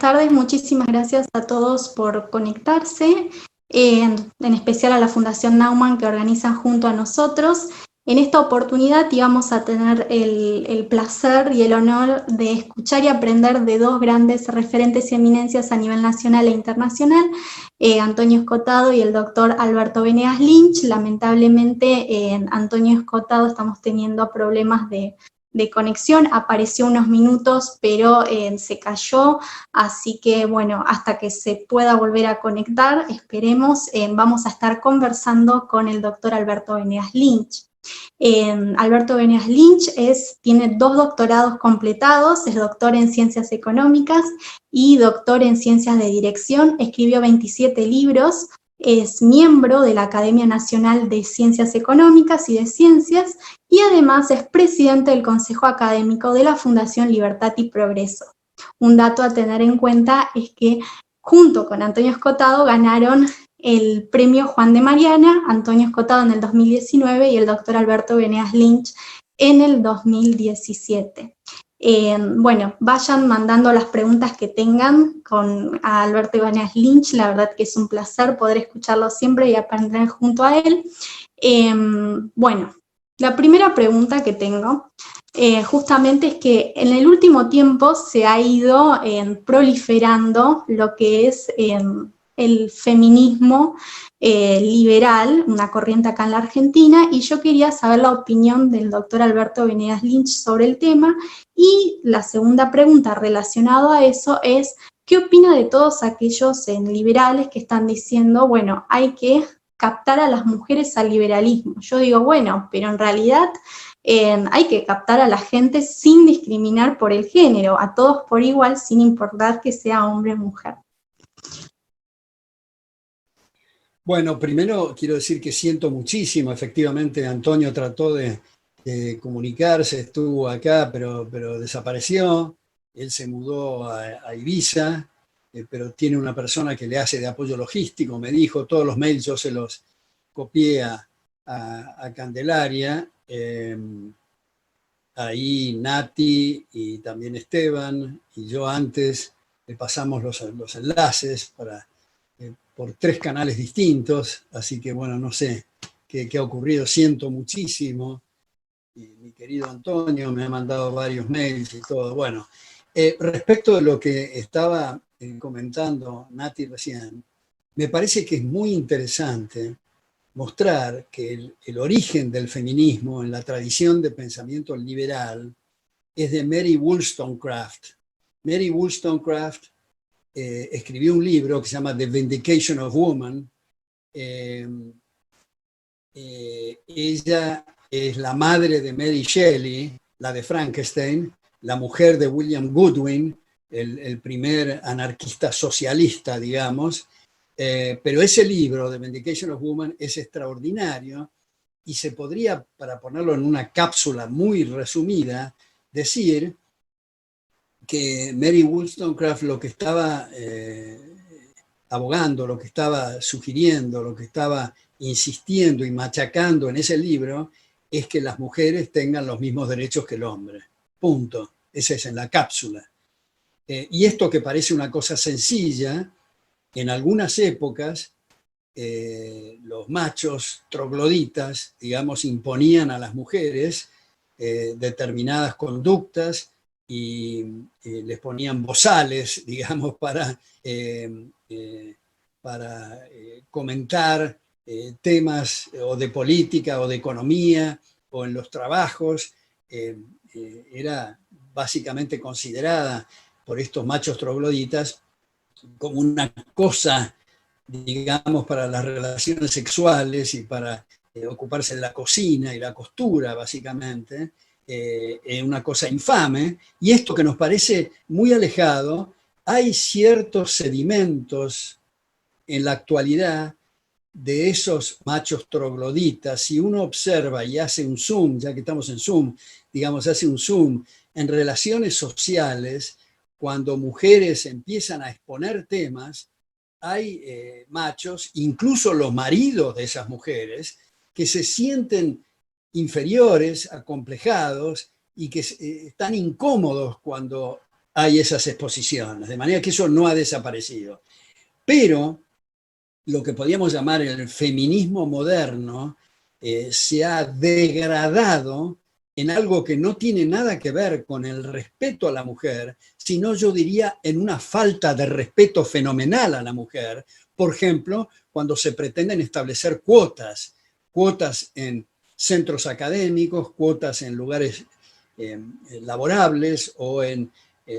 tardes, muchísimas gracias a todos por conectarse, en especial a la Fundación Naumann que organiza junto a nosotros. En esta oportunidad íbamos a tener el placer y el honor de escuchar y aprender de dos grandes referentes y eminencias a nivel nacional e internacional, Antonio Escotado y el doctor Alberto Venegas Lynch. Lamentablemente, Antonio Escotado estamos teniendo problemas de conexión, apareció unos minutos, pero se cayó, así que bueno, hasta que se pueda volver a conectar, esperemos, vamos a estar conversando con el doctor Alberto Venegas Lynch. Alberto Venegas Lynch tiene 2 doctorados completados, es doctor en Ciencias Económicas y doctor en Ciencias de Dirección, escribió 27 libros, es miembro de la Academia Nacional de Ciencias Económicas y de Ciencias y además es presidente del Consejo Académico de la Fundación Libertad y Progreso. Un dato a tener en cuenta es que junto con Antonio Escotado ganaron el premio Juan de Mariana, Antonio Escotado en el 2019 y el doctor Alberto Venegas Lynch en el 2017. Bueno, vayan mandando las preguntas que tengan a Alberto Venegas Lynch, la verdad que es un placer poder escucharlo siempre y aprender junto a él. Bueno, la primera pregunta que tengo justamente es que en el último tiempo se ha ido proliferando lo que es el feminismo liberal, una corriente acá en la Argentina, y yo quería saber la opinión del doctor Alberto Venegas Lynch sobre el tema. Y la segunda pregunta relacionada a eso es, ¿qué opina de todos aquellos liberales que están diciendo, bueno, hay que captar a las mujeres al liberalismo? Yo digo, bueno, pero en realidad hay que captar a la gente sin discriminar por el género, a todos por igual, sin importar que sea hombre o mujer. Bueno, primero quiero decir que siento muchísimo, efectivamente Antonio trató de comunicarse, estuvo acá, pero desapareció. Él se mudó a Ibiza, pero tiene una persona que le hace de apoyo logístico, me dijo, todos los mails yo se los copié a Candelaria, ahí Nati y también Esteban y yo antes le pasamos los enlaces por 3 canales distintos, así que bueno, no sé qué ha ocurrido, siento muchísimo. Y mi querido Antonio me ha mandado varios mails y todo. Bueno, respecto de lo que estaba comentando Nati recién, me parece que es muy interesante mostrar que el origen del feminismo en la tradición de pensamiento liberal es de Mary Wollstonecraft. Mary Wollstonecraft escribió un libro que se llama The Vindication of Woman. Ella es la madre de Mary Shelley, la de Frankenstein, la mujer de William Goodwin, el primer anarquista socialista, digamos. Pero ese libro, The Vindication of Woman, es extraordinario y se podría, para ponerlo en una cápsula muy resumida, decir que Mary Wollstonecraft lo que estaba abogando, lo que estaba sugiriendo, lo que estaba insistiendo y machacando en ese libro es que las mujeres tengan los mismos derechos que el hombre. Punto. Esa es en la cápsula. Y esto que parece una cosa sencilla, en algunas épocas los machos trogloditas, digamos, imponían a las mujeres determinadas conductas y les ponían bozales, digamos, para comentar temas o de política o de economía o en los trabajos. Era básicamente considerada por estos machos trogloditas como una cosa, digamos, para las relaciones sexuales y para ocuparse de la cocina y la costura, básicamente, una cosa infame. Y esto que nos parece muy alejado, hay ciertos sedimentos en la actualidad de esos machos trogloditas. Si uno observa y hace un zoom, ya que estamos en Zoom, digamos, hace un zoom en relaciones sociales, cuando mujeres empiezan a exponer temas, hay machos, incluso los maridos de esas mujeres, que se sienten inferiores, acomplejados y que están incómodos cuando hay esas exposiciones, de manera que eso no ha desaparecido. Pero lo que podríamos llamar el feminismo moderno se ha degradado en algo que no tiene nada que ver con el respeto a la mujer, sino yo diría en una falta de respeto fenomenal a la mujer. Por ejemplo, cuando se pretenden establecer cuotas en centros académicos, cuotas en lugares laborables o en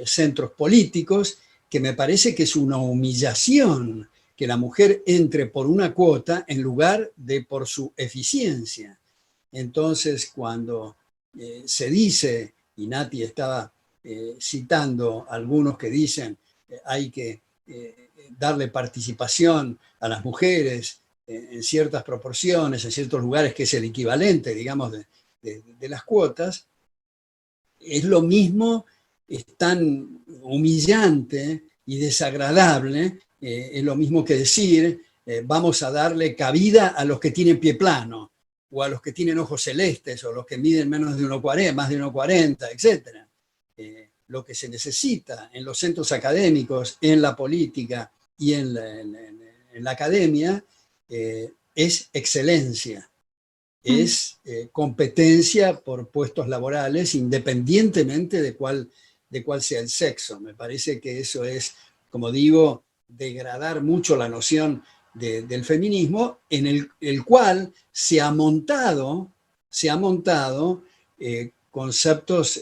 centros políticos, que me parece que es una humillación que la mujer entre por una cuota en lugar de por su eficiencia. Entonces, cuando se dice, y Nati estaba citando algunos que dicen hay que darle participación a las mujeres en ciertas proporciones, en ciertos lugares, que es el equivalente, digamos, de las cuotas, es lo mismo, es tan humillante y desagradable, es lo mismo que decir vamos a darle cabida a los que tienen pie plano, o a los que tienen ojos celestes, o los que miden menos de 1,40, más de 1,40, etc. Lo que se necesita en los centros académicos, en la política y en la academia es excelencia, es competencia por puestos laborales, independientemente de cuál sea el sexo. Me parece que eso es, como digo, degradar mucho la noción del feminismo, en el cual se ha montado conceptos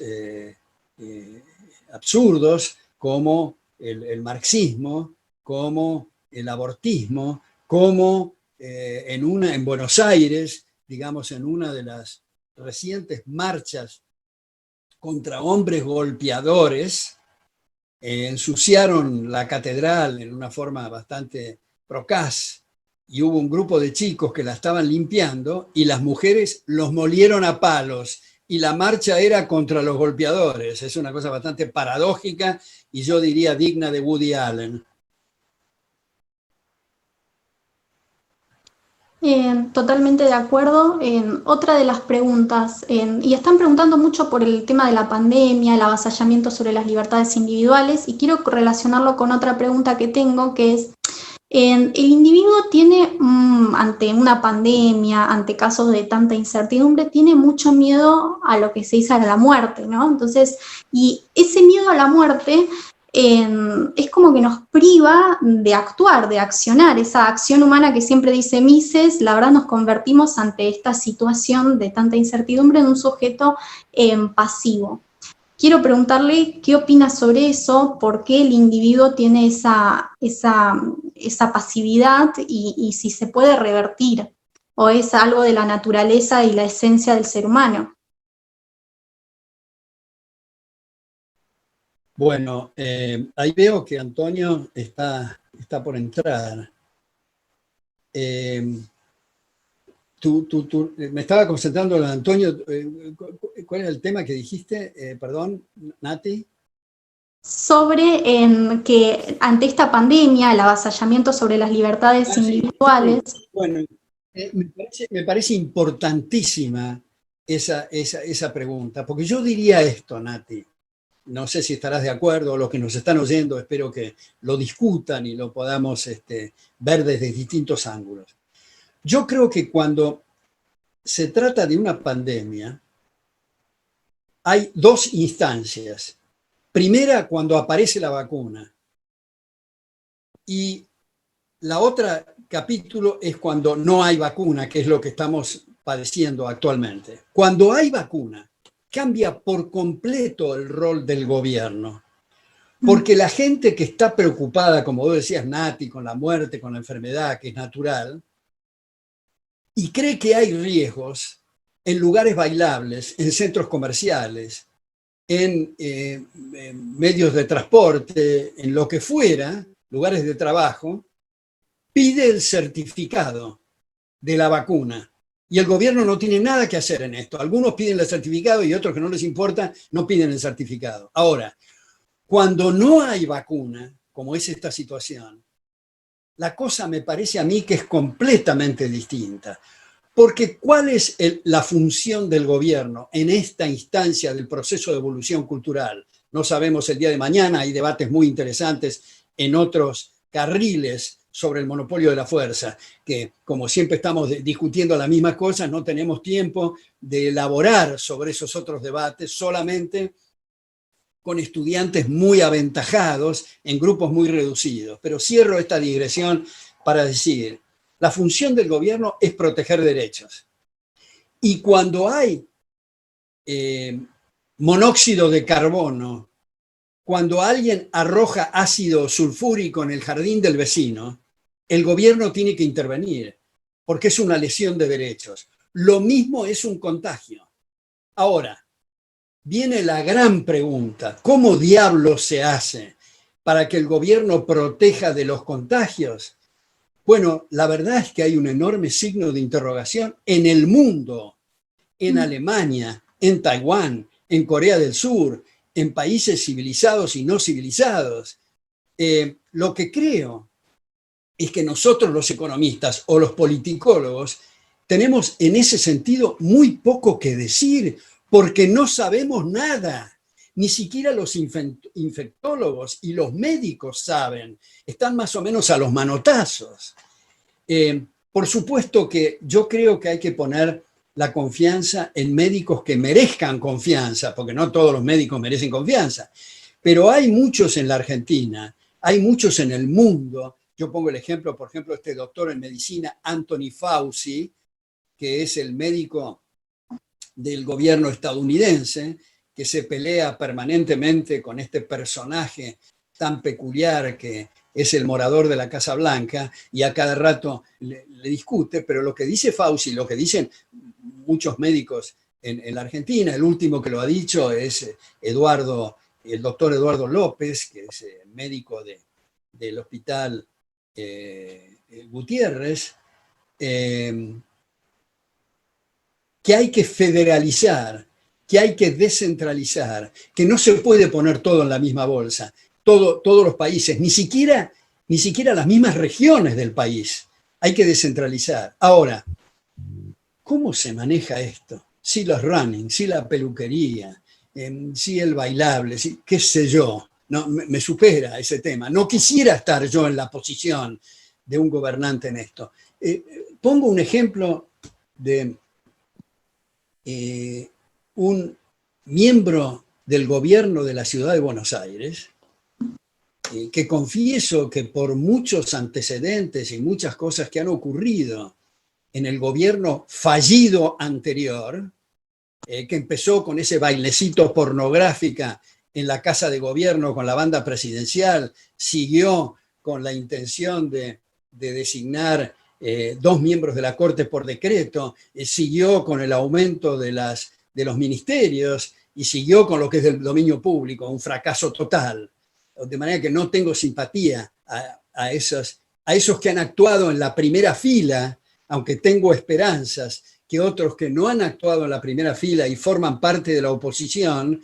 absurdos como el marxismo, como el abortismo, como en Buenos Aires, digamos, en una de las recientes marchas contra hombres golpeadores, ensuciaron la catedral en una forma bastante procaz, y hubo un grupo de chicos que la estaban limpiando y las mujeres los molieron a palos, y la marcha era contra los golpeadores. Es una cosa bastante paradójica y yo diría digna de Woody Allen. Totalmente de acuerdo. Otra de las preguntas, y están preguntando mucho por el tema de la pandemia, el avasallamiento sobre las libertades individuales, y quiero relacionarlo con otra pregunta que tengo, que es, el individuo tiene, ante una pandemia, ante casos de tanta incertidumbre, tiene mucho miedo a lo que se dice a la muerte, ¿no? Entonces, y ese miedo a la muerte es como que nos priva de actuar, de accionar, esa acción humana que siempre dice Mises. La verdad nos convertimos ante esta situación de tanta incertidumbre en un sujeto pasivo. Quiero preguntarle qué opina sobre eso, por qué el individuo tiene esa pasividad y si se puede revertir, o es algo de la naturaleza y la esencia del ser humano. Bueno, ahí veo que Antonio está por entrar. Me estaba concentrando en Antonio. ¿Cuál es el tema que dijiste? Perdón, Nati. Sobre que ante esta pandemia, el avasallamiento sobre las libertades individuales. Sí. Bueno, me parece importantísima esa pregunta, porque yo diría esto, Nati. No sé si estarás de acuerdo, los que nos están oyendo, espero que lo discutan y lo podamos ver desde distintos ángulos. Yo creo que cuando se trata de una pandemia, hay dos instancias. Primera, cuando aparece la vacuna. Y la otra capítulo es cuando no hay vacuna, que es lo que estamos padeciendo actualmente. Cuando hay vacuna, cambia por completo el rol del gobierno. Porque la gente que está preocupada, como vos decías, Nati, con la muerte, con la enfermedad, que es natural, y cree que hay riesgos en lugares bailables, en centros comerciales, en medios de transporte, en lo que fuera, lugares de trabajo, pide el certificado de la vacuna. Y el gobierno no tiene nada que hacer en esto. Algunos piden el certificado y otros que no les importa no piden el certificado. Ahora, cuando no hay vacuna, como es esta situación, la cosa me parece a mí que es completamente distinta. Porque ¿cuál es la función del gobierno en esta instancia del proceso de evolución cultural? no sabemos el día de mañana, hay debates muy interesantes en otros carriles sobre el monopolio de la fuerza, que como siempre estamos discutiendo las mismas cosas, no tenemos tiempo de elaborar sobre esos otros debates, solamente con estudiantes muy aventajados en grupos muy reducidos. Pero cierro esta digresión para decir, la función del gobierno es proteger derechos. Y cuando hay monóxido de carbono, cuando alguien arroja ácido sulfúrico en el jardín del vecino, el gobierno tiene que intervenir, porque es una lesión de derechos. Lo mismo es un contagio. Ahora, viene la gran pregunta, ¿cómo diablos se hace para que el gobierno proteja de los contagios? Bueno, la verdad es que hay un enorme signo de interrogación en el mundo, en Alemania, en Taiwán, en Corea del Sur, en países civilizados y no civilizados. Lo que creo es que nosotros los economistas o los politicólogos tenemos en ese sentido muy poco que decir porque no sabemos nada. Ni siquiera los infectólogos y los médicos saben. Están más o menos a los manotazos. Por supuesto que yo creo que hay que poner la confianza en médicos que merezcan confianza, porque no todos los médicos merecen confianza, pero hay muchos en la Argentina, hay muchos en el mundo. Yo pongo el ejemplo, por ejemplo, este doctor en medicina, Anthony Fauci, que es el médico del gobierno estadounidense, que se pelea permanentemente con este personaje tan peculiar que es el morador de la Casa Blanca, y a cada rato le discute, pero lo que dice Fauci, lo que dicen muchos médicos en la Argentina, el último que lo ha dicho es el doctor Eduardo López, que es médico del hospital Gutiérrez, que hay que federalizar, que hay que descentralizar, que no se puede poner todo en la misma bolsa, todos los países, ni siquiera las mismas regiones del país. Hay que descentralizar. Ahora, ¿cómo se maneja esto? Si los running, si la peluquería, si el bailable, si, qué sé yo, no, me supera ese tema. No quisiera estar yo en la posición de un gobernante en esto. Pongo un ejemplo de un miembro del gobierno de la ciudad de Buenos Aires, que confieso que por muchos antecedentes y muchas cosas que han ocurrido en el gobierno fallido anterior, que empezó con ese bailecito pornográfica en la Casa de Gobierno con la banda presidencial, siguió con la intención de designar 2 miembros de la Corte por decreto, siguió con el aumento de los ministerios y siguió con lo que es del dominio público, un fracaso total. De manera que no tengo simpatía a esos que han actuado en la primera fila, aunque tengo esperanzas que otros que no han actuado en la primera fila y forman parte de la oposición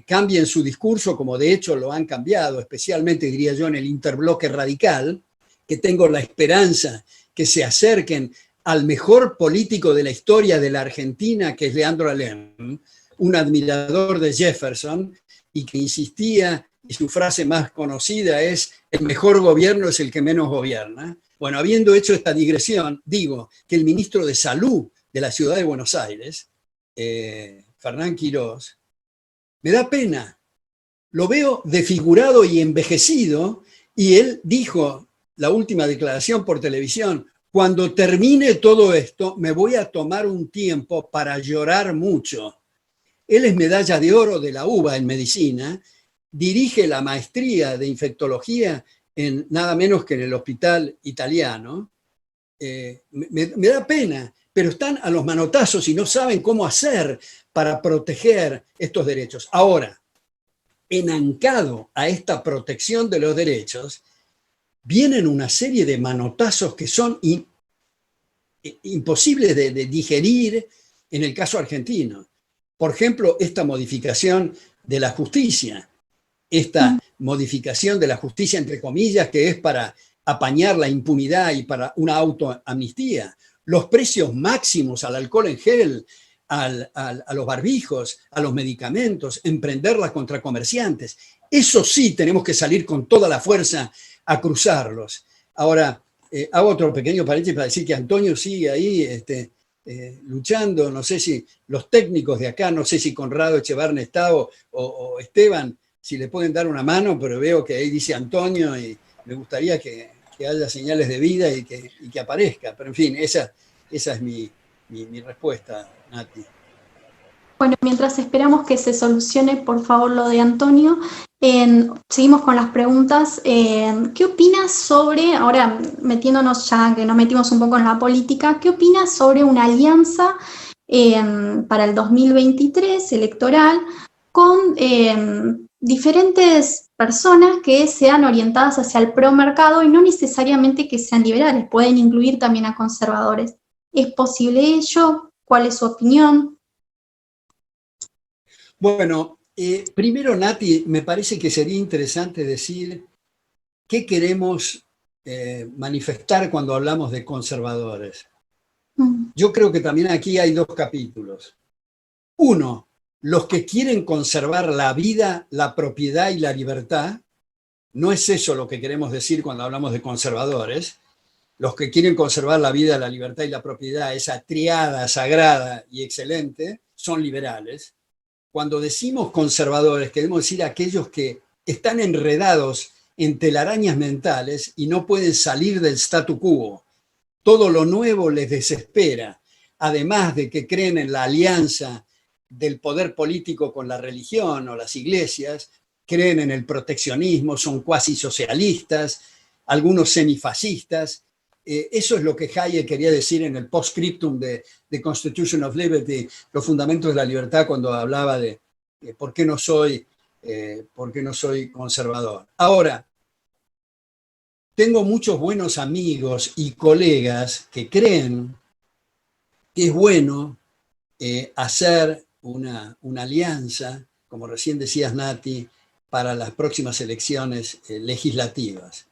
cambien su discurso, como de hecho lo han cambiado, especialmente diría yo en el interbloque radical, que tengo la esperanza que se acerquen al mejor político de la historia de la Argentina, que es Leandro Alem, un admirador de Jefferson, y que insistía, y su frase más conocida es: el mejor gobierno es el que menos gobierna. Bueno, habiendo hecho esta digresión, digo que el ministro de Salud de la ciudad de Buenos Aires, Fernán Quirós, me da pena. Lo veo desfigurado y envejecido, y él dijo, la última declaración por televisión: cuando termine todo esto, me voy a tomar un tiempo para llorar mucho. Él es medalla de oro de la UBA en medicina, dirige la maestría de infectología en nada menos que en el hospital italiano. Me da pena, pero están a los manotazos y no saben cómo hacer para proteger estos derechos. Ahora, enancado a esta protección de los derechos, vienen una serie de manotazos que son imposibles de digerir en el caso argentino. Por ejemplo, esta modificación de la justicia, entre comillas, que es para apañar la impunidad y para una autoamnistía, los precios máximos al alcohol en gel, a los barbijos, a los medicamentos, emprenderlas contra comerciantes. Eso sí tenemos que salir con toda la fuerza a cruzarlos. Ahora, hago otro pequeño paréntesis para decir que Antonio sigue ahí luchando. No sé si los técnicos de acá, no sé si Conrado Echevarne está o Esteban, si le pueden dar una mano, pero veo que ahí dice Antonio y me gustaría que haya señales de vida y que aparezca. Pero en fin, esa es mi respuesta, Nati. Bueno, mientras esperamos que se solucione, por favor, lo de Antonio, seguimos con las preguntas. ¿Qué opinas sobre, ahora metiéndonos ya, que nos metimos un poco en la política, qué opinas sobre una alianza para el 2023 electoral con diferentes personas que sean orientadas hacia el promercado y no necesariamente que sean liberales, pueden incluir también a conservadores? ¿Es posible ello? ¿Cuál es su opinión? Bueno, primero, Nati, me parece que sería interesante decir qué queremos manifestar cuando hablamos de conservadores. Yo creo que también aquí hay dos capítulos. Uno, los que quieren conservar la vida, la propiedad y la libertad. No es eso lo que queremos decir cuando hablamos de conservadores. Los que quieren conservar la vida, la libertad y la propiedad, esa triada sagrada y excelente, son liberales. Cuando decimos conservadores, queremos decir aquellos que están enredados en telarañas mentales y no pueden salir del statu quo. Todo lo nuevo les desespera, además de que creen en la alianza del poder político con la religión o las iglesias, creen en el proteccionismo, son cuasi socialistas, algunos semifascistas. Eso es lo que Hayek quería decir en el postscriptum de Constitution of Liberty, los fundamentos de la libertad, cuando hablaba de por qué no soy conservador. Ahora, tengo muchos buenos amigos y colegas que creen que es bueno hacer una alianza, como recién decías, Nati, para las próximas elecciones legislativas.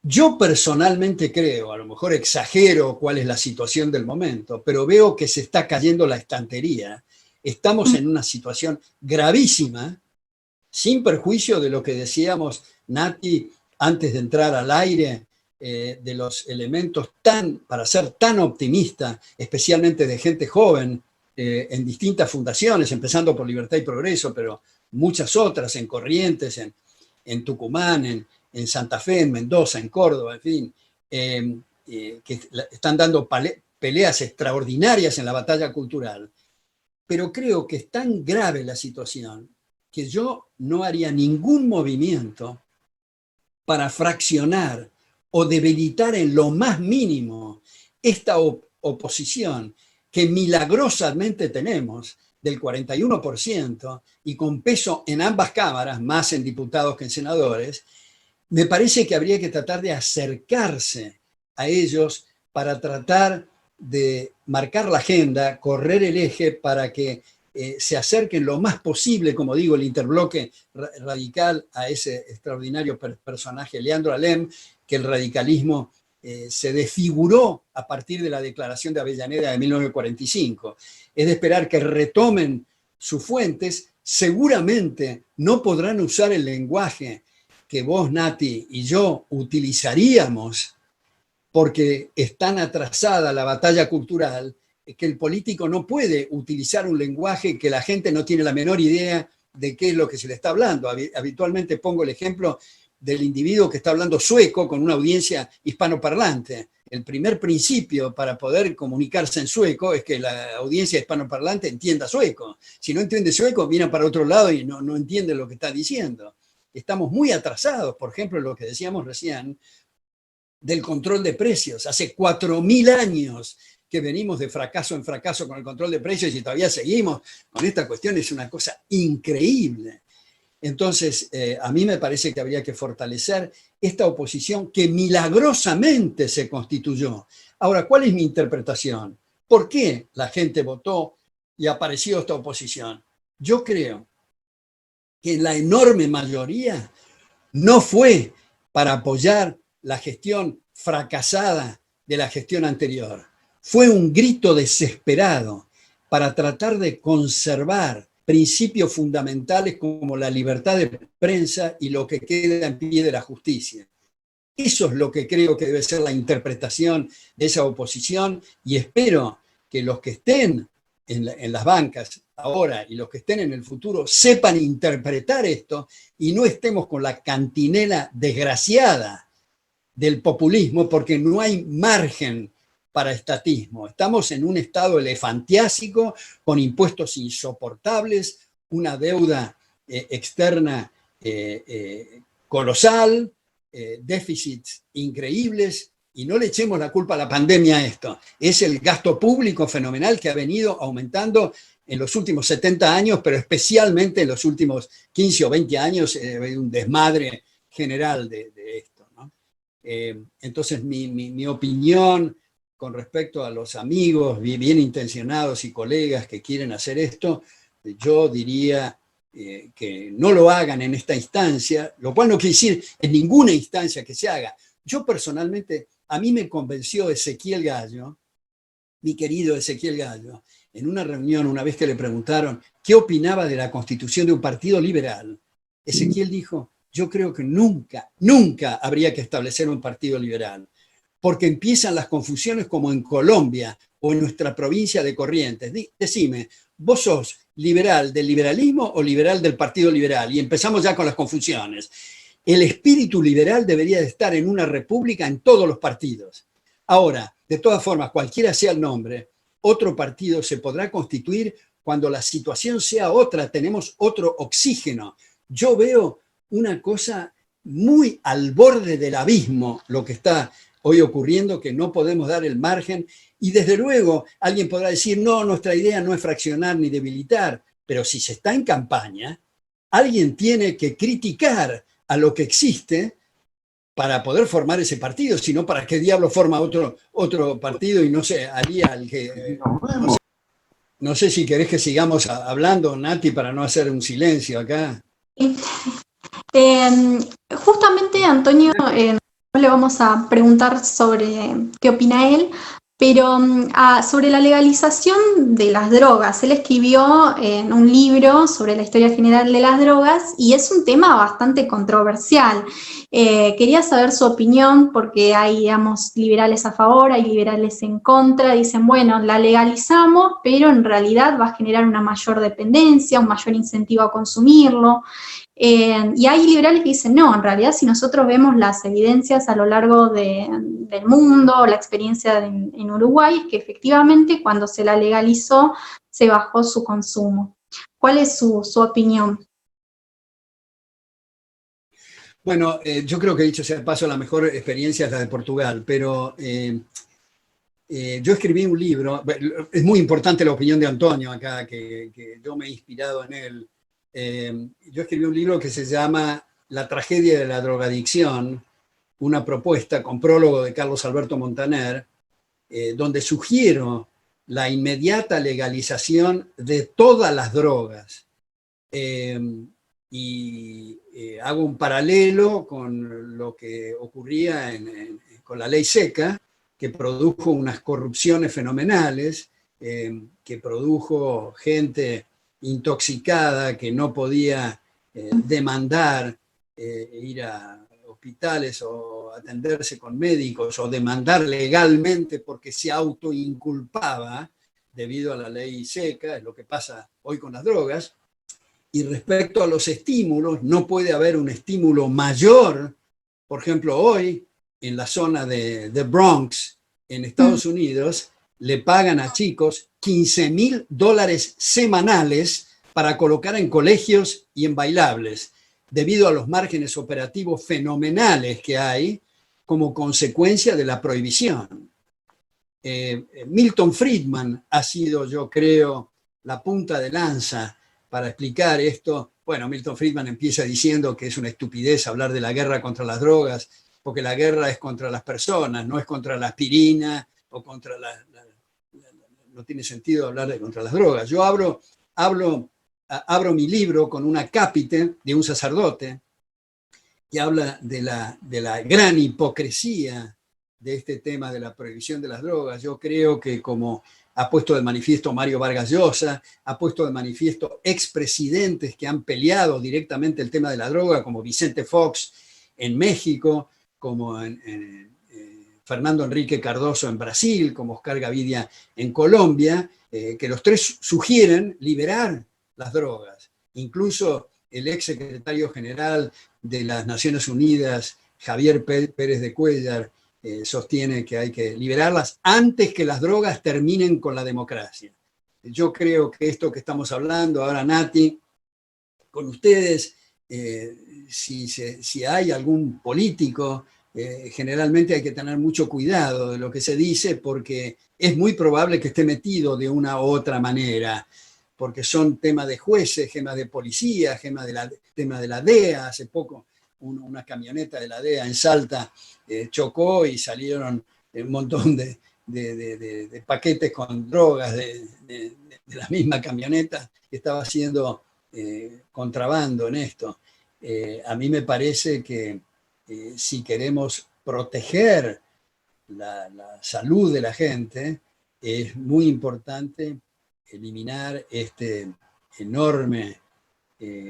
Yo personalmente creo, a lo mejor exagero cuál es la situación del momento, pero veo que se está cayendo la estantería. Estamos en una situación gravísima, sin perjuicio de lo que decíamos, Nati, antes de entrar al aire, de los elementos para ser tan optimista, especialmente de gente joven, en distintas fundaciones, empezando por Libertad y Progreso, pero muchas otras, en Corrientes, en Tucumán, en Santa Fe, en Mendoza, en Córdoba, en fin, que están dando peleas extraordinarias en la batalla cultural. Pero creo que es tan grave la situación que yo no haría ningún movimiento para fraccionar o debilitar en lo más mínimo esta oposición que milagrosamente tenemos del 41% y con peso en ambas cámaras, más en diputados que en senadores. Me parece que habría que tratar de acercarse a ellos para tratar de marcar la agenda, correr el eje para que se acerquen lo más posible, como digo, el interbloque radical a ese extraordinario personaje, Leandro Alem, que el radicalismo se desfiguró a partir de la Declaración de Avellaneda de 1945. Es de esperar que retomen sus fuentes. Seguramente no podrán usar el lenguaje que vos, Nati, y yo utilizaríamos porque es tan atrasada la batalla cultural que el político no puede utilizar un lenguaje que la gente no tiene la menor idea de qué es lo que se le está hablando. Habitualmente pongo el ejemplo del individuo que está hablando sueco con una audiencia hispanoparlante. El primer principio para poder comunicarse en sueco es que la audiencia hispanoparlante entienda sueco. Si no entiende sueco, mira para otro lado y no entiende lo que está diciendo. Estamos muy atrasados, por ejemplo, lo que decíamos recién, del control de precios. Hace 4.000 años que venimos de fracaso en fracaso con el control de precios y todavía seguimos con esta cuestión. Es una cosa increíble. Entonces, a mí me parece que habría que fortalecer esta oposición que milagrosamente se constituyó. Ahora, ¿cuál es mi interpretación? ¿Por qué la gente votó y apareció esta oposición? Yo creo que la enorme mayoría no fue para apoyar la gestión fracasada de la gestión anterior. Fue un grito desesperado para tratar de conservar principios fundamentales como la libertad de prensa y lo que queda en pie de la justicia. Eso es lo que creo que debe ser la interpretación de esa oposición, y espero que los que estén en las bancas ahora y los que estén en el futuro sepan interpretar esto y no estemos con la cantinela desgraciada del populismo, porque no hay margen para estatismo. Estamos en un estado elefantiásico con impuestos insoportables, una deuda externa colosal, déficits increíbles, y no le echemos la culpa a la pandemia a esto. Es el gasto público fenomenal que ha venido aumentando en los últimos 70 años, pero especialmente en los últimos 15 o 20 años, un desmadre general de esto, ¿no? Entonces, mi opinión con respecto a los amigos bien intencionados y colegas que quieren hacer esto, yo diría que no lo hagan en esta instancia, lo cual no quiere decir en ninguna instancia que se haga. Yo personalmente, a mí me convenció Ezequiel Gallo, mi querido Ezequiel Gallo, en una reunión, una vez que le preguntaron qué opinaba de la constitución de un partido liberal. Ezequiel dijo: yo creo que nunca, nunca habría que establecer un partido liberal, porque empiezan las confusiones como en Colombia o en nuestra provincia de Corrientes. Decime, ¿vos sos liberal del liberalismo o liberal del Partido Liberal? Y empezamos ya con las confusiones. El espíritu liberal debería de estar en una república en todos los partidos. Ahora, de todas formas, cualquiera sea el nombre, otro partido se podrá constituir cuando la situación sea otra, tenemos otro oxígeno. Yo veo una cosa muy al borde del abismo, lo que está hoy ocurriendo, que no podemos dar el margen, y desde luego alguien podrá decir: no, nuestra idea no es fraccionar ni debilitar, pero si se está en campaña, alguien tiene que criticar a lo que existe para poder formar ese partido, si no, ¿para qué diablo forma otro partido? Y no sé, haría al que... No sé si querés que sigamos hablando, Nati, para no hacer un silencio acá. Justamente, Antonio, le vamos a preguntar sobre qué opina él, pero sobre la legalización de las drogas. Él escribió un libro sobre la historia general de las drogas y es un tema bastante controversial. Quería saber su opinión porque hay, digamos, liberales a favor, hay liberales en contra. Dicen, bueno, la legalizamos, pero en realidad va a generar una mayor dependencia, un mayor incentivo a consumirlo. Y hay liberales que dicen, no, en realidad si nosotros vemos las evidencias a lo largo del mundo, la experiencia en Uruguay, es que efectivamente cuando se la legalizó se bajó su consumo. ¿Cuál es su opinión? Bueno, yo creo que, dicho sea de paso, la mejor experiencia es la de Portugal, pero yo escribí un libro. Es muy importante la opinión de Antonio acá, que yo me he inspirado en él. Yo escribí un libro que se llama La tragedia de la drogadicción, una propuesta con prólogo de Carlos Alberto Montaner, donde sugiero la inmediata legalización de todas las drogas. Y hago un paralelo con lo que ocurría con la ley seca, que produjo unas corrupciones fenomenales, que produjo gente intoxicada que no podía demandar ir a hospitales o atenderse con médicos o demandar legalmente porque se autoinculpaba debido a la ley seca. Es lo que pasa hoy con las drogas. Y respecto a los estímulos, no puede haber un estímulo mayor. Por ejemplo, hoy en la zona de Bronx, en Estados Unidos, le pagan a chicos $15,000 semanales para colocar en colegios y en bailables, debido a los márgenes operativos fenomenales que hay como consecuencia de la prohibición. Milton Friedman ha sido, yo creo, la punta de lanza para explicar esto. Bueno, Milton Friedman empieza diciendo que es una estupidez hablar de la guerra contra las drogas, porque la guerra es contra las personas, no es contra la aspirina o contra no tiene sentido hablar de contra las drogas. Yo abro mi libro con un acápite de un sacerdote que habla de la gran hipocresía de este tema de la prohibición de las drogas. Yo creo que como ha puesto de manifiesto Mario Vargas Llosa, ha puesto de manifiesto expresidentes que han peleado directamente el tema de la droga, como Vicente Fox en México, como Fernando Enrique Cardoso en Brasil, como Oscar Gavidia en Colombia, que los tres sugieren liberar las drogas. Incluso el ex secretario general de las Naciones Unidas, Javier Pérez de Cuéllar, sostiene que hay que liberarlas antes que las drogas terminen con la democracia. Yo creo que esto que estamos hablando ahora, Nati, con ustedes, si hay algún político, generalmente hay que tener mucho cuidado de lo que se dice, porque es muy probable que esté metido de una u otra manera, porque son temas de jueces, temas de policía, temas de la DEA. Hace poco una camioneta de la DEA en Salta chocó y salieron un montón de paquetes con drogas de la misma camioneta que estaba haciendo contrabando en esto. A mí me parece que si queremos proteger la salud de la gente, es muy importante eliminar este enorme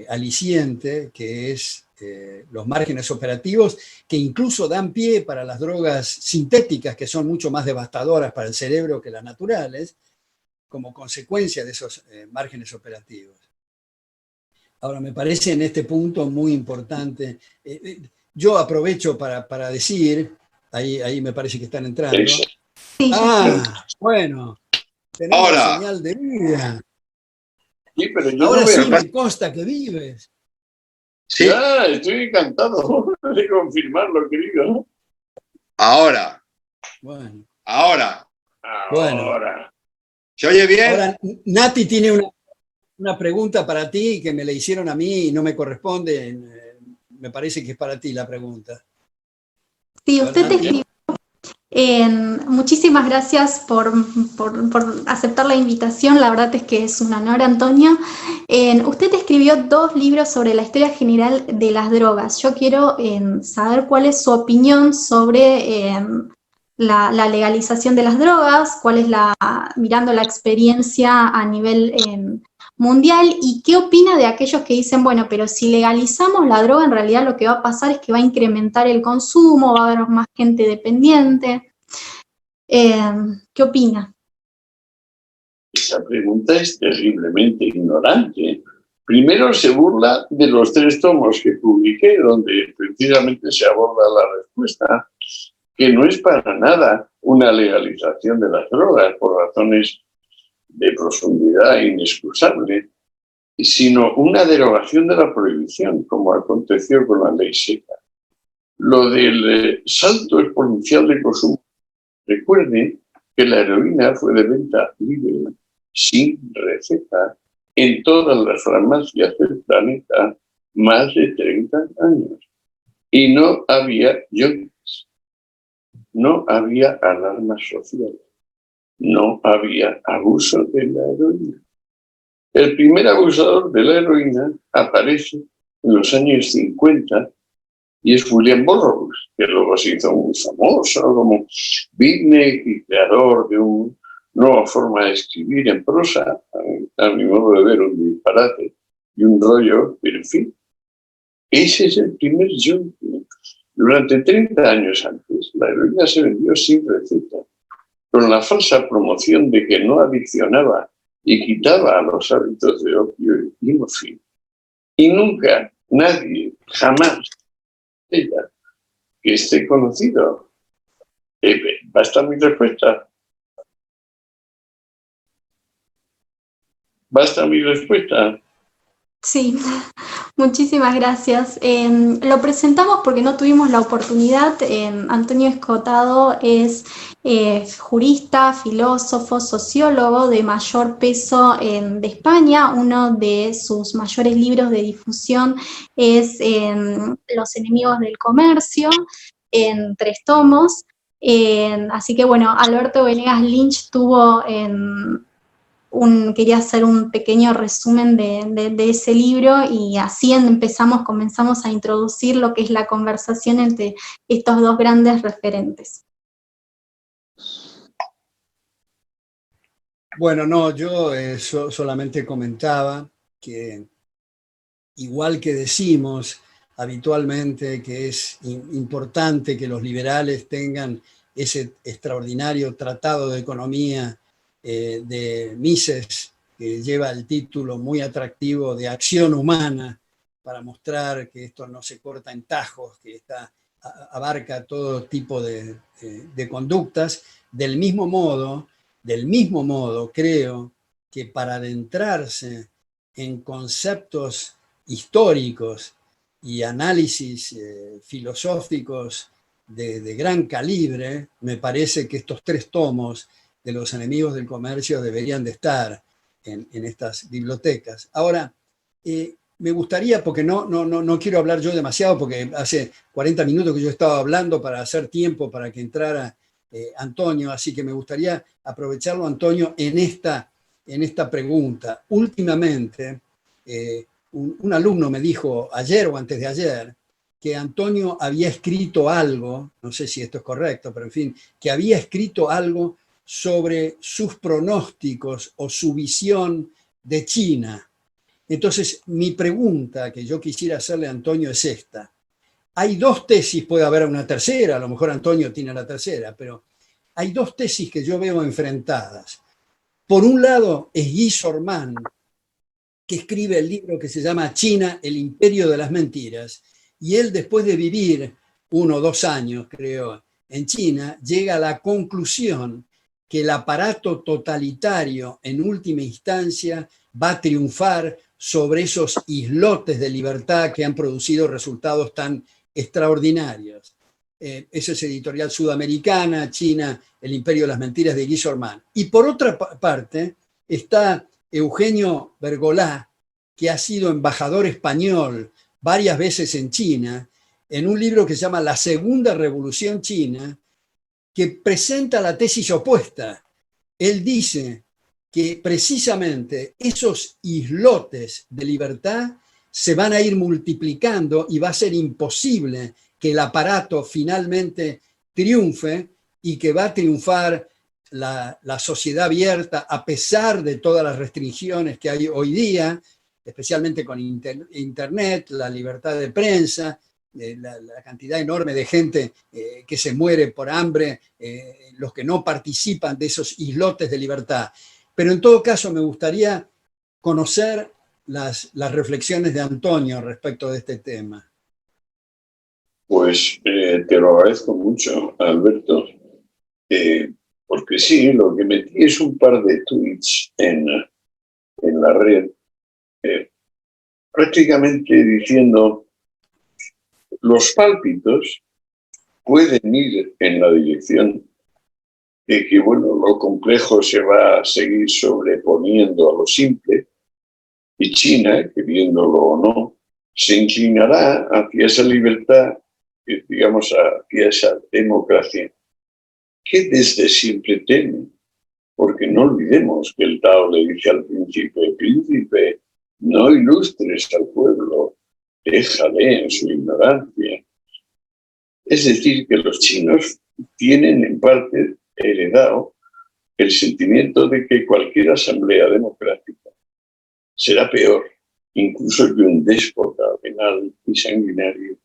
aliciente que es los márgenes operativos, que incluso dan pie para las drogas sintéticas, que son mucho más devastadoras para el cerebro que las naturales, como consecuencia de esos márgenes operativos. Ahora, me parece en este punto muy importante, yo aprovecho para decir, ahí me parece que están entrando. Sí, Bueno, tenemos ahora señal de vida. Sí, pero yo ahora no sí me consta que vives. Sí. Ya, estoy encantado de confirmarlo, querido. Ahora. Bueno. Ahora. ¿Se oye bien? Ahora, Nati tiene una pregunta para ti que me la hicieron a mí y no me corresponde. Me parece que es para ti la pregunta. Sí, usted te escribió. Muchísimas gracias por aceptar la invitación. La verdad es que es un honor, Antonio. Usted escribió 2 libros sobre la historia general de las drogas. Yo quiero saber cuál es su opinión sobre la legalización de las drogas, cuál es mirando la experiencia a nivel mundial, y qué opina de aquellos que dicen, bueno, pero si legalizamos la droga, en realidad lo que va a pasar es que va a incrementar el consumo, va a haber más gente dependiente. ¿Qué opina? Esa pregunta es terriblemente ignorante. Primero se burla de los 3 tomos que publiqué, donde precisamente se aborda la respuesta, que no es para nada una legalización de las drogas por razones de profundidad inexcusable, sino una derogación de la prohibición, como aconteció con la ley seca. Lo del salto exponencial de consumo. Recuerde que la heroína fue de venta libre, sin receta, en todas las farmacias del planeta más de 30 años. Y no había yonkis, no había alarma social, no había abuso de la heroína. El primer abusador de la heroína aparece en los años 50 y es William Burroughs, que luego se hizo muy famoso como beatnik y creador de una nueva forma de escribir en prosa, a mi modo de ver un disparate y un rollo, pero en fin, ese es el primer yonki. Durante 30 años antes, la heroína se vendió sin receta, con la falsa promoción de que no adiccionaba y quitaba los hábitos de opio y morfina. Y nunca, nadie, jamás, ella, que esté conocido. ¿Basta mi respuesta? ¿Basta mi respuesta? Sí, muchísimas gracias. Lo presentamos porque no tuvimos la oportunidad. Antonio Escotado es jurista, filósofo, sociólogo de mayor peso de España. Uno de sus mayores libros de difusión es Los enemigos del comercio, en 3 tomos. Así que bueno, Alberto Venegas Lynch tuvo quería hacer un pequeño resumen de ese libro, y así comenzamos a introducir lo que es la conversación entre estos 2 grandes referentes. Bueno, no, yo solamente comentaba que igual que decimos habitualmente que es importante que los liberales tengan ese extraordinario tratado de economía de Mises, que lleva el título muy atractivo de Acción Humana, para mostrar que esto no se corta en tajos, que abarca todo tipo de conductas. Del mismo modo, creo que para adentrarse en conceptos históricos y análisis filosóficos de gran calibre, me parece que estos 3 tomos de los enemigos del comercio deberían de estar en estas bibliotecas. Ahora, me gustaría, porque no quiero hablar yo demasiado, porque hace 40 minutos que yo estaba hablando para hacer tiempo para que entrara Antonio, así que me gustaría aprovecharlo, Antonio, en esta pregunta. Últimamente, un alumno me dijo ayer o antes de ayer que Antonio había escrito algo, no sé si esto es correcto, pero en fin, que había escrito algo sobre sus pronósticos o su visión de China. Entonces, mi pregunta que yo quisiera hacerle a Antonio es esta. Hay 2 tesis, puede haber una tercera, a lo mejor Antonio tiene la tercera, pero hay 2 tesis que yo veo enfrentadas. Por un lado es Guy Sorman, que escribe el libro que se llama China, el imperio de las mentiras, y él, después de vivir 1 o 2 años, creo, en China, llega a la conclusión que el aparato totalitario en última instancia va a triunfar sobre esos islotes de libertad que han producido resultados tan extraordinarios. Esa es editorial sudamericana, China, el imperio de las mentiras, de Guy Sorman. Y por otra parte está Eugenio Bergolá, que ha sido embajador español varias veces en China, en un libro que se llama La Segunda Revolución China, que presenta la tesis opuesta. Él dice que precisamente esos islotes de libertad se van a ir multiplicando y va a ser imposible que el aparato finalmente triunfe, y que va a triunfar la sociedad abierta a pesar de todas las restricciones que hay hoy día, especialmente con Internet, la libertad de prensa, la cantidad enorme de gente que se muere por hambre, los que no participan de esos islotes de libertad. Pero en todo caso me gustaría conocer las reflexiones de Antonio respecto de este tema. Pues te lo agradezco mucho, Alberto, porque sí, lo que metí es un par de tweets en la red, prácticamente diciendo los pálpitos pueden ir en la dirección de que, bueno, lo complejo se va a seguir sobreponiendo a lo simple, y China, queriéndolo o no, se inclinará hacia esa libertad, digamos, hacia esa democracia que desde siempre teme. Porque no olvidemos que el Tao le dice al príncipe, no ilustres al pueblo, déjale en su ignorancia. Es decir, que los chinos tienen en parte heredado el sentimiento de que cualquier asamblea democrática será peor, incluso que un déspota penal y sanguinario.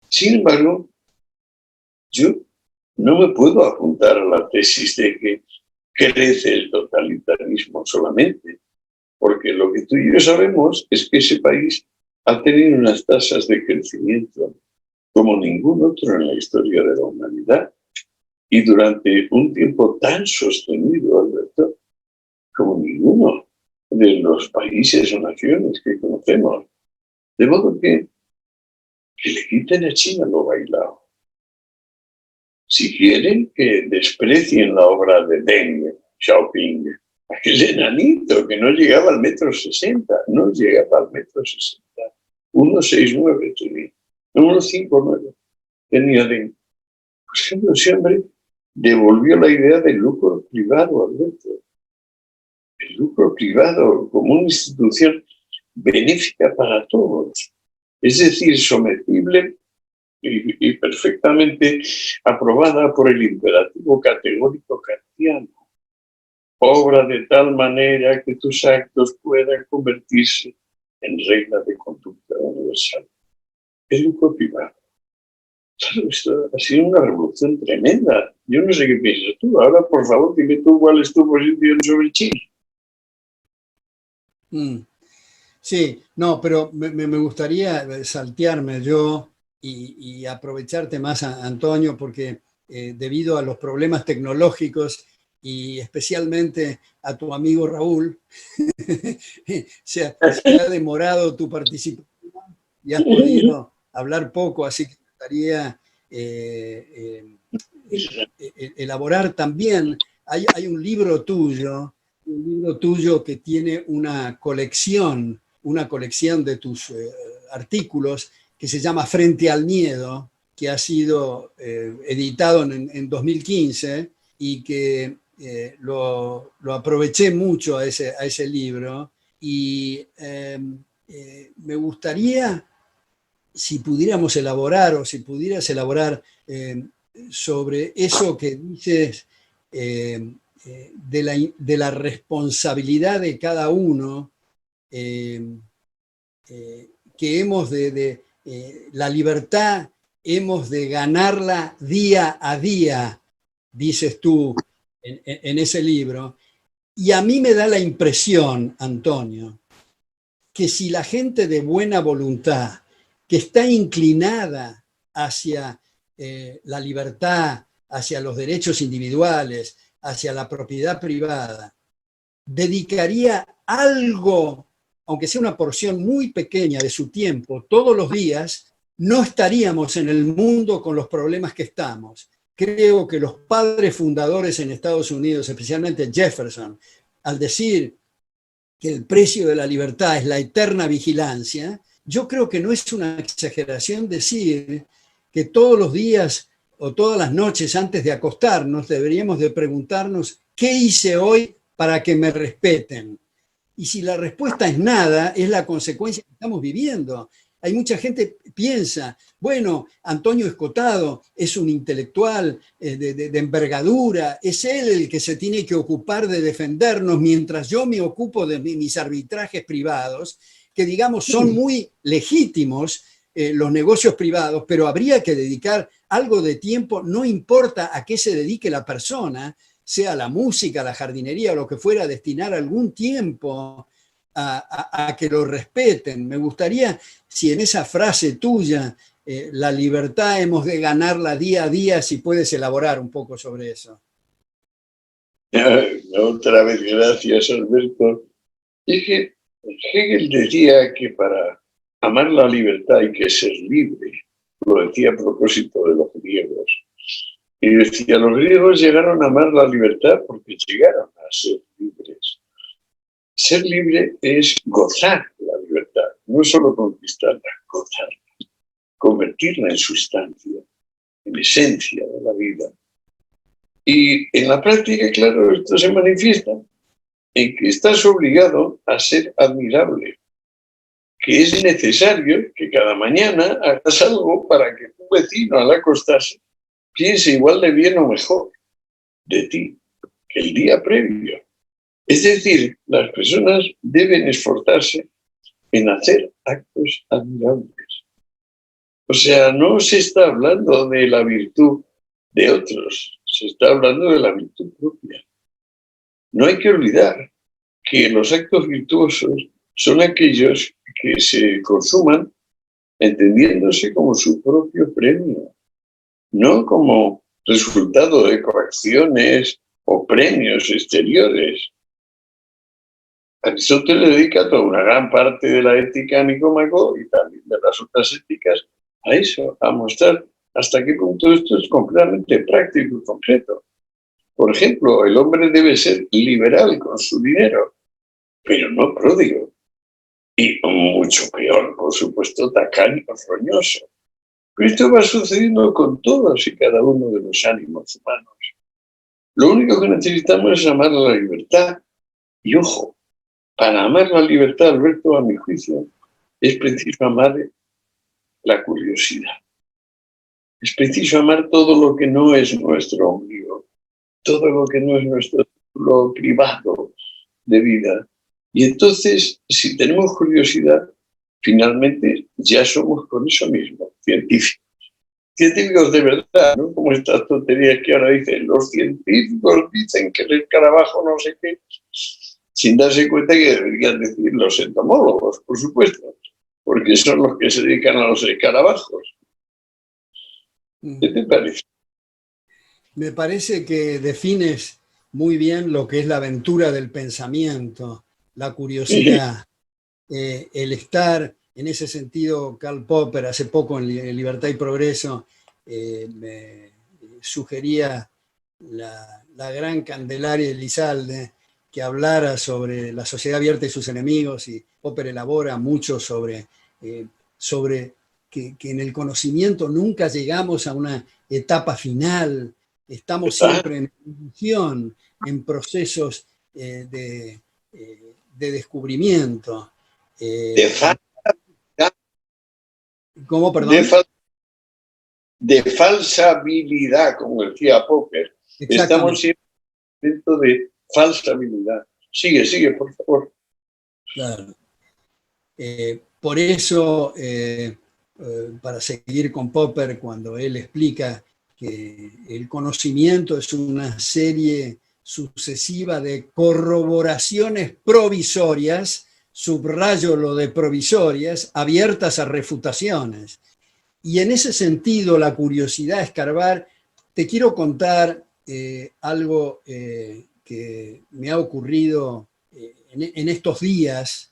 Sin embargo, yo no me puedo apuntar a la tesis de que crece el totalitarismo solamente, porque lo que tú y yo sabemos es que ese país ha tenido unas tasas de crecimiento como ningún otro en la historia de la humanidad, y durante un tiempo tan sostenido, Alberto, como ninguno de los países o naciones que conocemos. De modo que le quiten a China lo bailado. Si quieren, que desprecien la obra de Deng Xiaoping, aquel enanito que no llegaba al 1,60 m, no llegaba al 1,60 m, 1,69 tenía, 1,59 tenía Deng. Por ejemplo, ese hombre devolvió la idea del lucro privado, Alberto. El lucro privado como una institución benéfica para todos, es decir, sometible y perfectamente aprobada por el imperativo categórico kantiano. obra de tal manera que tus actos puedan convertirse en regla de conducta universal. Educo privado. Claro, esto ha sido una revolución tremenda. Yo no sé qué piensas tú. Ahora, por favor, dime tú cuál es tu posición sobre Chile. Sí, no, pero me gustaría saltearme yo y aprovecharte más, Antonio, porque debido a los problemas tecnológicos y especialmente a tu amigo Raúl, se ha demorado tu participación y has podido hablar poco, así que me gustaría elaborar también. Hay un libro tuyo que tiene una colección de tus artículos que se llama Frente al Miedo, que ha sido editado en 2015 y que lo aproveché mucho a ese libro y me gustaría si pudiéramos elaborar o si pudieras elaborar sobre eso que dices de la responsabilidad de cada uno, que hemos la libertad hemos de ganarla día a día, dices tú en ese libro. Y a mí me da la impresión, Antonio, que si la gente de buena voluntad, que está inclinada hacia la libertad, hacia los derechos individuales, hacia la propiedad privada, dedicaría algo, aunque sea una porción muy pequeña de su tiempo, todos los días, no estaríamos en el mundo con los problemas que estamos. Creo que los padres fundadores en Estados Unidos, especialmente Jefferson, al decir que el precio de la libertad es la eterna vigilancia, yo creo que no es una exageración decir que todos los días o todas las noches antes de acostarnos deberíamos de preguntarnos ¿qué hice hoy para que me respeten? Y si la respuesta es nada, es la consecuencia que estamos viviendo. Hay mucha gente que piensa, bueno, Antonio Escotado es un intelectual de envergadura, es él el que se tiene que ocupar de defendernos mientras yo me ocupo de mis arbitrajes privados, que digamos son muy legítimos los negocios privados, pero habría que dedicar algo de tiempo, no importa a qué se dedique la persona, sea la música, la jardinería o lo que fuera, destinar algún tiempo a que lo respeten. Me gustaría, si en esa frase tuya, la libertad hemos de ganarla día a día, si puedes elaborar un poco sobre eso. Otra vez, gracias, Alberto. Es que Hegel decía que para amar la libertad hay que ser libre. Lo decía a propósito de los griegos. Y decía, los griegos llegaron a amar la libertad porque llegaron a ser libres. Ser libre es gozar la libertad, no solo conquistarla, gozarla, convertirla en sustancia, en esencia de la vida. Y en la práctica, claro, esto se manifiesta en que estás obligado a ser admirable, que es necesario que cada mañana hagas algo para que tu vecino al acostarse piense igual de bien o mejor de ti que el día previo. Es decir, las personas deben esforzarse en hacer actos admirables. O sea, no se está hablando de la virtud de otros, se está hablando de la virtud propia. No hay que olvidar que los actos virtuosos son aquellos que se consuman entendiéndose como su propio premio, no como resultado de correcciones o premios exteriores. Aristóteles dedica toda una gran parte de la ética Nicómaco y también de las otras éticas a eso, a mostrar hasta qué punto esto es completamente práctico y concreto. Por ejemplo, el hombre debe ser liberal con su dinero, pero no pródigo. Y mucho peor, por supuesto, tacaño, roñoso. Pero esto va sucediendo con todos y cada uno de los ánimos humanos. Lo único que necesitamos es amar la libertad. Y ojo, para amar la libertad, Alberto, a mi juicio, es preciso amar la curiosidad. Es preciso amar todo lo que no es nuestro ombligo, todo lo que no es nuestro lo privado de vida. Y entonces, si tenemos curiosidad, finalmente ya somos con eso mismo, científicos. Científicos de verdad, ¿no? Como estas tonterías que ahora dicen, los científicos dicen que el escarabajo no sé qué, sin darse cuenta que deberían decir los entomólogos, por supuesto, porque son los que se dedican a los escarabajos. ¿Qué te parece? Me parece que defines muy bien lo que es la aventura del pensamiento, la curiosidad, el estar, en ese sentido, Karl Popper hace poco en Libertad y Progreso me sugería la gran Candelaria Elizalde que hablara sobre la sociedad abierta y sus enemigos, y Popper elabora mucho sobre que en el conocimiento nunca llegamos a una etapa final, estamos siempre en evolución, en procesos de descubrimiento. De falsa, ¿Cómo, perdón? De falsa habilidad, como decía Popper. Estamos siempre dentro de falsa habilidad. Sigue, por favor. Claro. Por eso, para seguir con Popper, cuando él explica que el conocimiento es una serie sucesiva de corroboraciones provisorias, subrayo lo de provisorias, abiertas a refutaciones. Y en ese sentido, la curiosidad, escarbar, te quiero contar algo que me ha ocurrido en estos días,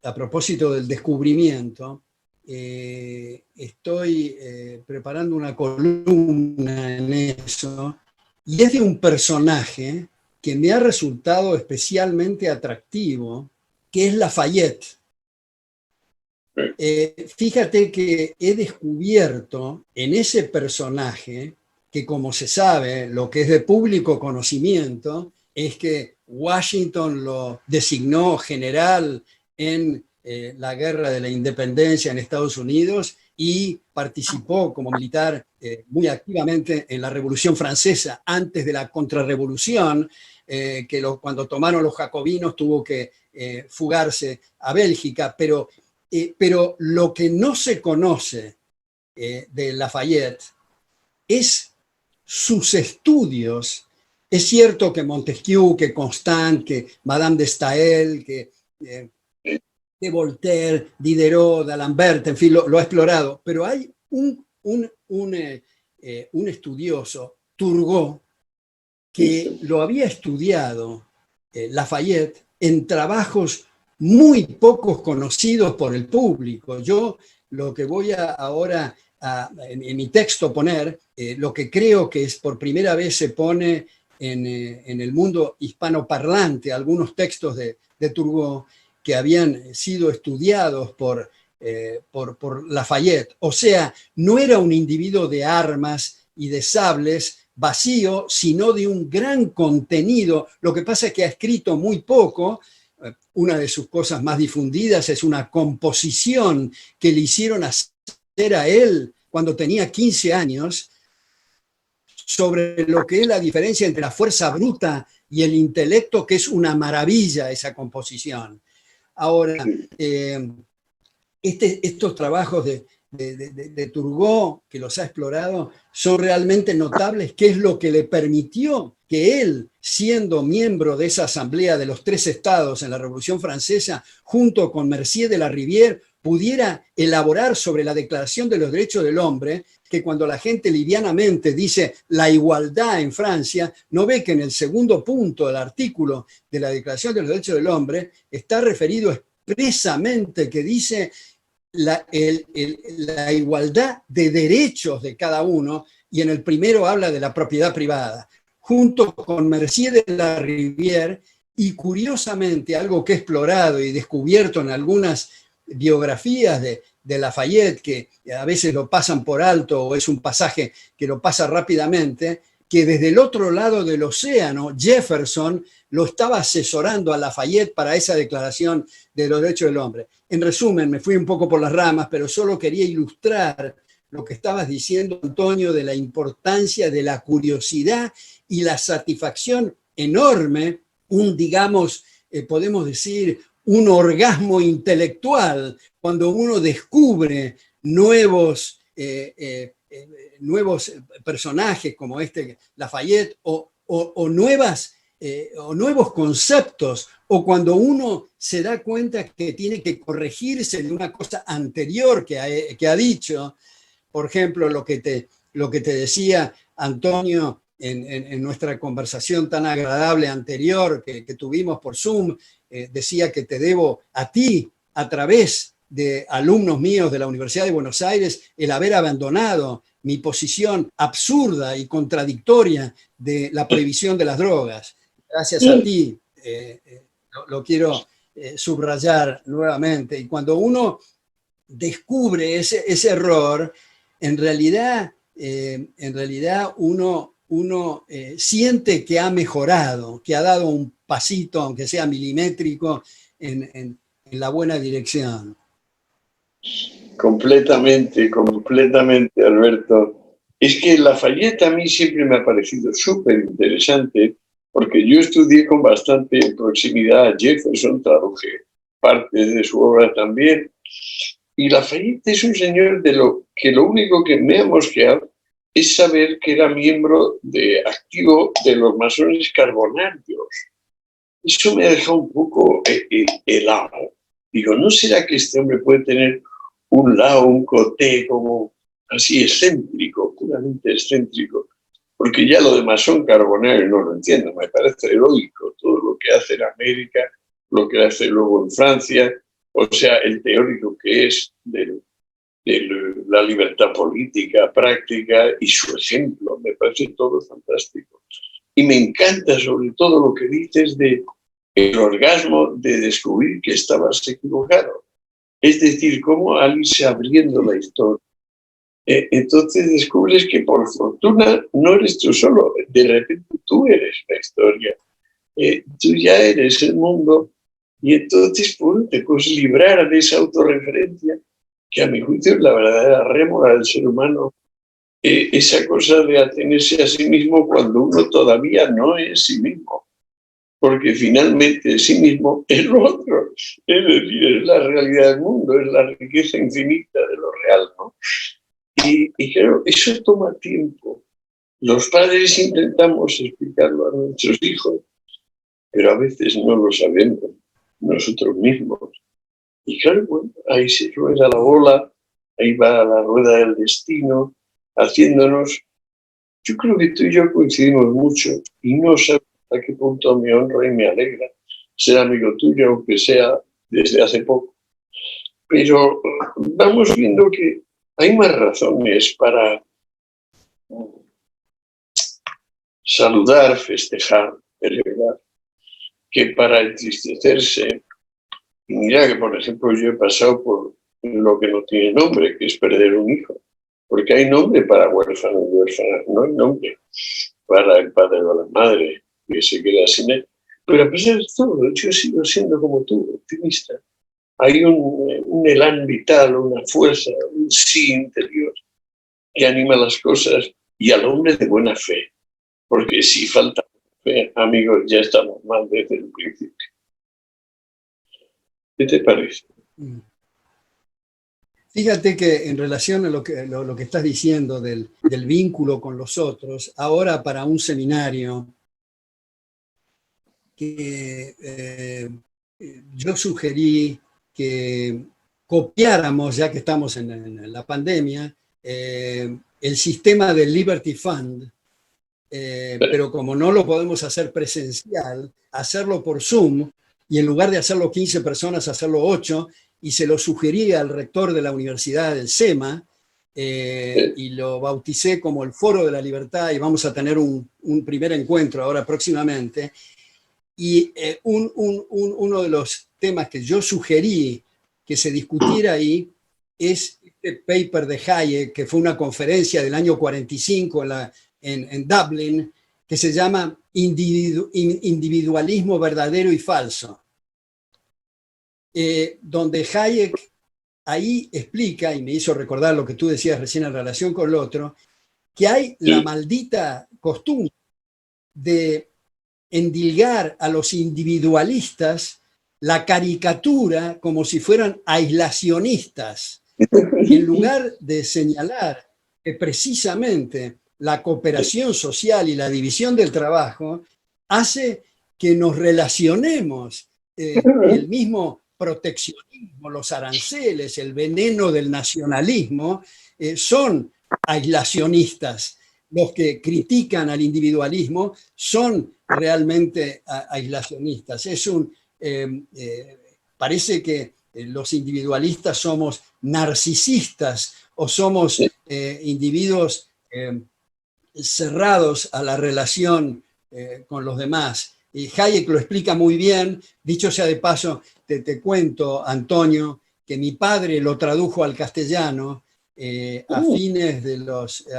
a propósito del descubrimiento. Estoy preparando una columna en eso, y es de un personaje que me ha resultado especialmente atractivo, que es Lafayette. Fíjate que he descubierto en ese personaje que, como se sabe, lo que es de público conocimiento es que Washington lo designó general en la Guerra de la Independencia en Estados Unidos y participó como militar muy activamente en la Revolución Francesa antes de la Contrarrevolución, cuando tomaron los jacobinos tuvo que fugarse a Bélgica, pero lo que no se conoce de Lafayette es sus estudios. Es cierto que Montesquieu, que Constant, que Madame de Staël, que Voltaire, Diderot, d'Alembert, en fin, lo ha explorado, pero hay un estudioso, Turgot, que lo había estudiado Lafayette en trabajos muy pocos conocidos por el público. Yo lo que voy ahora en mi texto poner, lo que creo que es por primera vez se pone en el mundo hispanoparlante, algunos textos de Turgot que habían sido estudiados por Lafayette. O sea, no era un individuo de armas y de sables vacío, sino de un gran contenido. Lo que pasa es que ha escrito muy poco. Una de sus cosas más difundidas es una composición que le hicieron hacer a él cuando tenía 15 años sobre lo que es la diferencia entre la fuerza bruta y el intelecto, que es una maravilla esa composición. Ahora, estos trabajos de Turgot, que los ha explorado, son realmente notables, que es lo que le permitió que él, siendo miembro de esa asamblea de los 3 estados en la Revolución Francesa, junto con Mercier de la Rivière, pudiera elaborar sobre la Declaración de los Derechos del Hombre, que cuando la gente livianamente dice la igualdad en Francia, no ve que en el segundo punto del artículo de la Declaración de los Derechos del Hombre está referido expresamente que dice la igualdad de derechos de cada uno, y en el primero habla de la propiedad privada, junto con Mercier de la Rivière, y curiosamente algo que he explorado y descubierto en algunas biografías de Lafayette, que a veces lo pasan por alto o es un pasaje que lo pasa rápidamente, que desde el otro lado del océano Jefferson lo estaba asesorando a Lafayette para esa declaración de los derechos del hombre. En resumen, me fui un poco por las ramas, pero solo quería ilustrar lo que estabas diciendo, Antonio, de la importancia de la curiosidad y la satisfacción enorme, digamos, podemos decir, un orgasmo intelectual, cuando uno descubre nuevos personajes como Lafayette, o nuevos conceptos, o cuando uno se da cuenta que tiene que corregirse de una cosa anterior que ha dicho. Por ejemplo, lo que te decía Antonio en nuestra conversación tan agradable anterior que tuvimos por Zoom, decía que te debo a ti, a través de alumnos míos de la Universidad de Buenos Aires, el haber abandonado mi posición absurda y contradictoria de la prohibición de las drogas. Gracias a ti, lo quiero subrayar nuevamente. Y cuando uno descubre ese error, en realidad uno siente que ha mejorado, que ha dado un pasito, aunque sea milimétrico, en la buena dirección. Completamente, completamente, Alberto. Es que Lafayette a mí siempre me ha parecido súper interesante, porque yo estudié con bastante proximidad a Jefferson, traduje partes de su obra también, y Lafayette es un señor lo único que me ha mosqueado es saber que era miembro activo de los masones carbonarios. Eso me ha dejado un poco helado. Digo, ¿no será que este hombre puede tener un lado, un coté como así excéntrico, puramente excéntrico? Porque ya lo de masón carbonario no lo entiendo, me parece heroico todo lo que hace en América, lo que hace luego en Francia, o sea, el teórico que es de la libertad política, práctica, y su ejemplo, me parece todo fantástico. Y me encanta sobre todo lo que dices de el orgasmo de descubrir que estabas equivocado. Es decir, cómo al irse abriendo la historia, entonces descubres que por fortuna no eres tú solo, de repente tú eres la historia, tú ya eres el mundo, y entonces te puedes librar de esa autorreferencia, que a mi juicio es la verdadera rémora del ser humano, esa cosa de atenerse a sí mismo cuando uno todavía no es sí mismo, porque finalmente sí mismo es lo otro, es decir, es la realidad del mundo, es la riqueza infinita de lo real, ¿no? Y claro, eso toma tiempo. Los padres intentamos explicarlo a nuestros hijos, pero a veces no lo sabemos nosotros mismos. Y claro, bueno, ahí se rueda la bola, ahí va la rueda del destino, haciéndonos. Yo creo que tú y yo coincidimos mucho y no sé a qué punto me honra y me alegra ser amigo tuyo, aunque sea desde hace poco. Pero vamos viendo que hay más razones para saludar, festejar, celebrar, que para entristecerse. Y mira que, por ejemplo, yo he pasado por lo que no tiene nombre, que es perder un hijo. Porque hay nombre para huérfanos y huérfanas, no hay nombre para el padre o la madre que se queda sin él. Pero a pesar de todo, yo sigo siendo como tú, optimista. Hay un elán vital, una fuerza, un sí interior que anima las cosas y al hombre de buena fe. Porque si falta fe, amigos, ya estamos mal desde el principio. ¿Qué te parece? Fíjate que en relación a lo que estás diciendo del vínculo con los otros, ahora para un seminario que yo sugerí que copiáramos, ya que estamos en la pandemia, el sistema del Liberty Fund, pero como no lo podemos hacer presencial, hacerlo por Zoom, y en lugar de hacerlo 15 personas, hacerlo 8, y se lo sugerí al rector de la Universidad del SEMA, y lo bauticé como el Foro de la Libertad, y vamos a tener un primer encuentro ahora próximamente. Y uno de los temas que yo sugerí que se discutiera ahí es este paper de Hayek, que fue una conferencia del año 45 en Dublin, que se llama Individualismo verdadero y falso, donde Hayek ahí explica, y me hizo recordar lo que tú decías recién en relación con el otro, que hay la maldita costumbre de endilgar a los individualistas la caricatura como si fueran aislacionistas, en lugar de señalar que precisamente la cooperación social y la división del trabajo hace que nos relacionemos. El mismo proteccionismo, los aranceles, el veneno del nacionalismo, son aislacionistas. Los que critican al individualismo son realmente aislacionistas. Parece que los individualistas somos narcisistas o somos individuos cerrados a la relación con los demás. Y Hayek lo explica muy bien. Dicho sea de paso, te cuento, Antonio, que mi padre lo tradujo al castellano a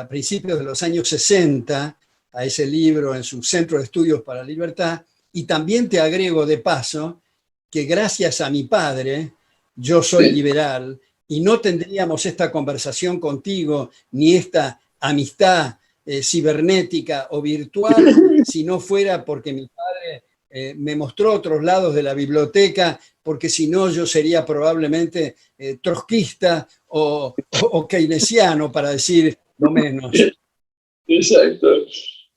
principios de los años 60, a ese libro en su Centro de Estudios para la Libertad. Y también te agrego de paso que gracias a mi padre yo soy liberal y no tendríamos esta conversación contigo ni esta amistad cibernética o virtual si no fuera porque mi padre me mostró otros lados de la biblioteca, porque si no yo sería probablemente trotskista o keynesiano, para decir lo menos. Exacto,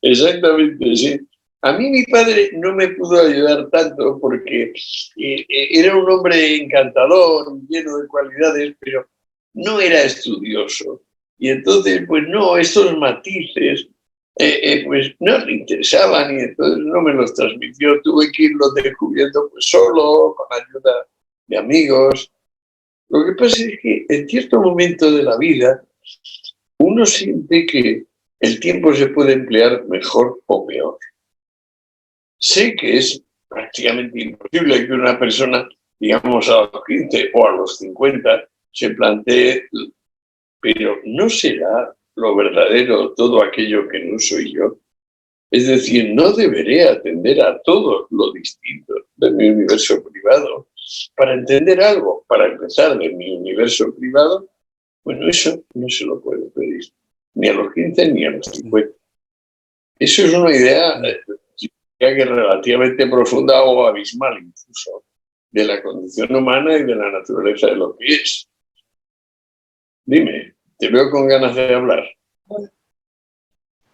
exactamente, sí. A mí mi padre no me pudo ayudar tanto porque era un hombre encantador, lleno de cualidades, pero no era estudioso. Y entonces, pues no, estos matices, pues no le interesaban y entonces no me los transmitió. Tuve que irlos descubriendo pues solo, con ayuda de amigos. Lo que pasa es que en cierto momento de la vida uno siente que el tiempo se puede emplear mejor o peor. Sé que es prácticamente imposible que una persona, digamos a los 15 o a los 50, se plantee, pero ¿no será lo verdadero todo aquello que no soy yo? Es decir, no deberé atender a todo lo distinto de mi universo privado para entender algo. Para empezar, de mi universo privado, bueno, eso no se lo puedo pedir, ni a los 15 ni a los 50. Eso es una idea que es relativamente profunda o abismal incluso, de la condición humana y de la naturaleza de lo que es. Dime, te veo con ganas de hablar.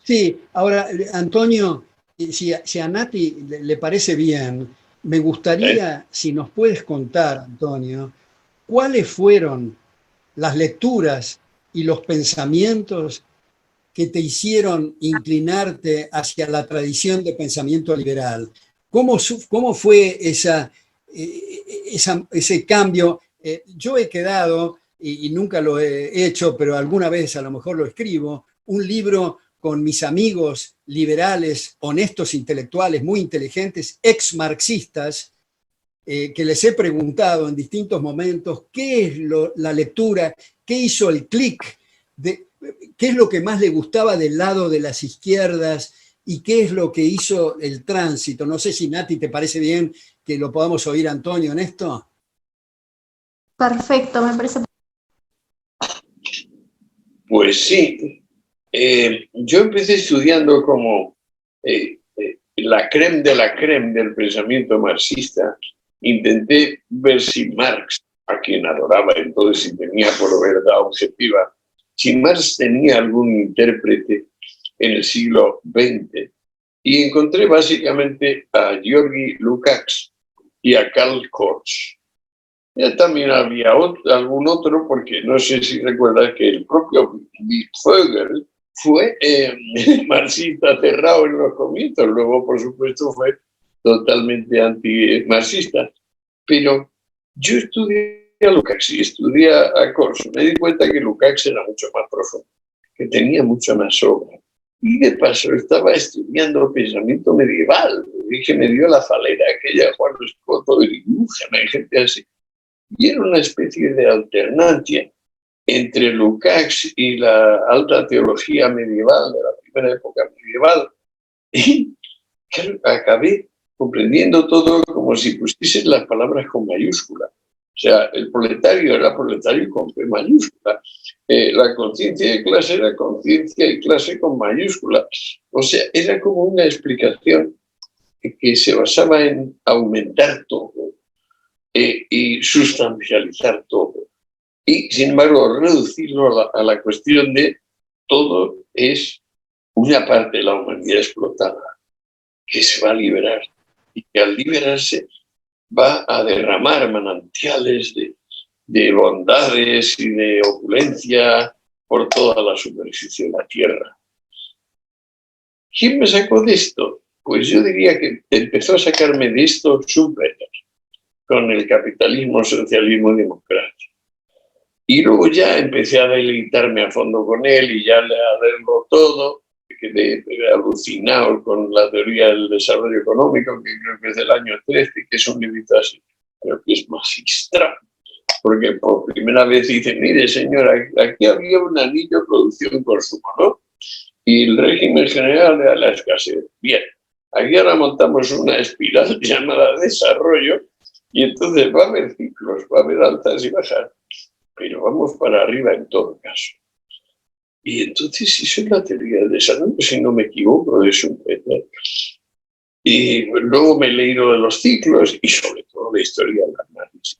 Sí, ahora, Antonio, si a Nati le parece bien, me gustaría, si nos puedes contar, Antonio, cuáles fueron las lecturas y los pensamientos que te hicieron inclinarte hacia la tradición de pensamiento liberal. ¿Cómo fue ese cambio? Yo he quedado, y nunca lo he hecho, pero alguna vez a lo mejor lo escribo, un libro con mis amigos liberales, honestos, intelectuales, muy inteligentes, ex-marxistas, que les he preguntado en distintos momentos qué es la lectura, qué hizo el clic, qué es lo que más le gustaba del lado de las izquierdas y qué es lo que hizo el tránsito. No sé si, Nati, te parece bien que lo podamos oír, Antonio, en esto. Perfecto, me parece. Pues sí. Yo empecé estudiando como la crème de la crème del pensamiento marxista. Intenté ver si Marx, a quien adoraba entonces y tenía por verdad objetiva, si Marx tenía algún intérprete en el siglo XX. Y encontré básicamente a Georgi Lukács y a Karl Korsch. Ya también había algún otro, porque no sé si recuerdas que el propio Vogel fue marxista cerrado en los comienzos, luego por supuesto fue totalmente anti-marxista. Pero yo estudié a Lukács y estudié a Korsch. Me di cuenta que Lukács era mucho más profundo, que tenía mucha más obra. Y de paso estaba estudiando pensamiento medieval. Dije, me dio la falera aquella, Juan Escoto, Dibújame, gente así. Y era una especie de alternancia entre Lukács y la alta teología medieval, de la primera época medieval. Y claro, acabé comprendiendo todo como si pusieses las palabras con mayúscula. sea, el proletario era proletario con P mayúscula. La conciencia de clase era conciencia de clase con mayúscula. O sea, era como una explicación que se basaba en aumentar todo y sustancializar todo. Y, sin embargo, reducirlo a la cuestión de todo es una parte de la humanidad explotada que se va a liberar y que al liberarse va a derramar manantiales de bondades y de opulencia por toda la superficie de la tierra. ¿Quién me sacó de esto? Pues yo diría que empezó a sacarme de esto Schumpeter, con el capitalismo, socialismo y democracia. Y luego ya empecé a deleitarme a fondo con él y ya a leerlo todo. Quedé alucinado con la teoría del desarrollo económico, que creo que es del año 13, que es un librito así, creo que es magistral, porque por primera vez dice, mire señora, aquí había un anillo producción-consumo, ¿no? Y el régimen general era la escasez. Bien, aquí ahora montamos una espiral llamada desarrollo, y entonces va a haber ciclos, va a haber altas y bajas, pero vamos para arriba en todo caso. Y entonces eso es la teoría del desarrollo, si no me equivoco, de Schumpeter. Y luego me he leído de los ciclos y sobre todo la historia del análisis.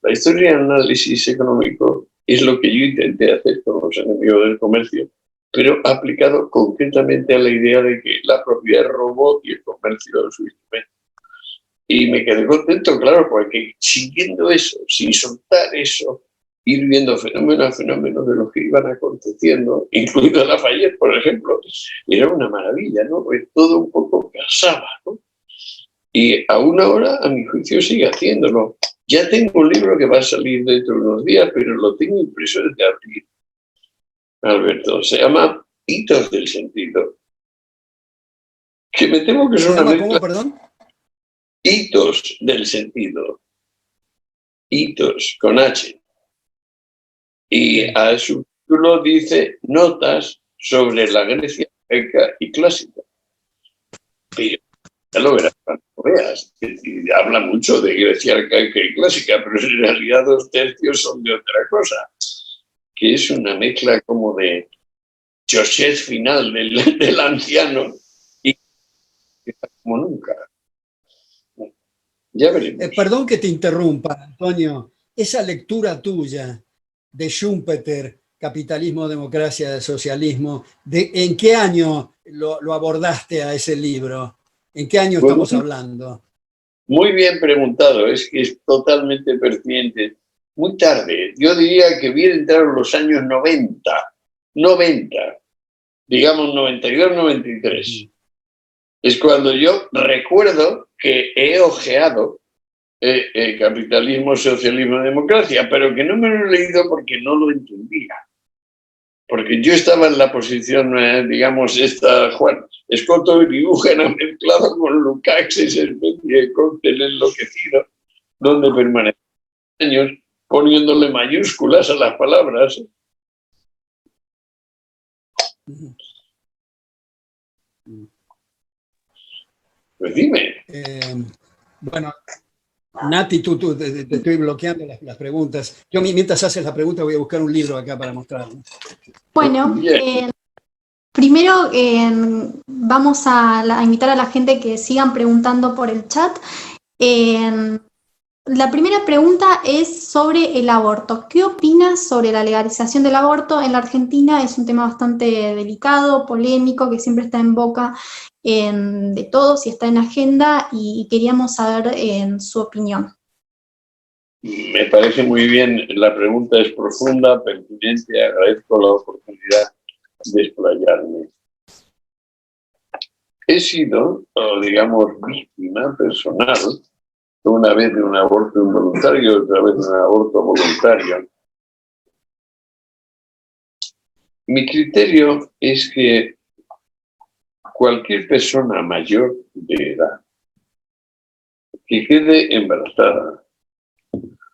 La historia del análisis económico es lo que yo intenté hacer con los enemigos del comercio, pero aplicado concretamente a la idea de que la propiedad es robot y el comercio es su instrumento. Y me quedé contento, claro, porque siguiendo eso, sin soltar eso, ir viendo fenómeno a fenómeno de los que iban aconteciendo, incluido Lafayette, por ejemplo, era una maravilla, ¿no? Pues todo un poco casaba, ¿no? Y aún ahora, a mi juicio, sigue haciéndolo. Ya tengo un libro que va a salir dentro de unos días, pero lo tengo impreso desde abril. Alberto, se llama Hitos del Sentido. Que me temo que es una mezcla... ¿Cómo, perdón? Hitos del Sentido. Hitos, con H. Y a su título dice Notas sobre la Grecia arcaica y clásica. Pero ya lo verás cuando lo veas. Habla mucho de Grecia arcaica y clásica, pero en realidad 2/3 son de otra cosa, que es una mezcla como de Josés final del anciano y como nunca. Ya veremos. Perdón que te interrumpa, Antonio. Esa lectura tuya de Schumpeter, Capitalismo, Democracia, Socialismo, ¿en qué año lo abordaste a ese libro? ¿En qué año estamos hablando? Muy bien preguntado, es que es totalmente pertinente. Muy tarde, yo diría que hubiera entrado en los años 90, digamos 92, 93. Es cuando yo recuerdo que he ojeado Capitalismo, Socialismo, Democracia, pero que no me lo he leído porque no lo entendía. Porque yo estaba en la posición, digamos, Juan Escoto Gribújena mezclado con Lukács, esa especie de cóctel enloquecido, donde permanecí años poniéndole mayúsculas a las palabras. Pues dime. Bueno, Nati, te estoy bloqueando las preguntas. Yo mientras haces la pregunta voy a buscar un libro acá para mostrarlo. Bueno, primero vamos a invitar a la gente que sigan preguntando por el chat. La primera pregunta es sobre el aborto. ¿Qué opinas sobre la legalización del aborto en la Argentina? Es un tema bastante delicado, polémico, que siempre está en boca de todos y está en agenda, y queríamos saber su opinión. Me parece muy bien, la pregunta es profunda, pertinente, agradezco la oportunidad de explayarme. He sido, digamos, víctima personal, una vez de un aborto involuntario, otra vez de un aborto voluntario. Mi criterio es que cualquier persona mayor de edad que quede embarazada,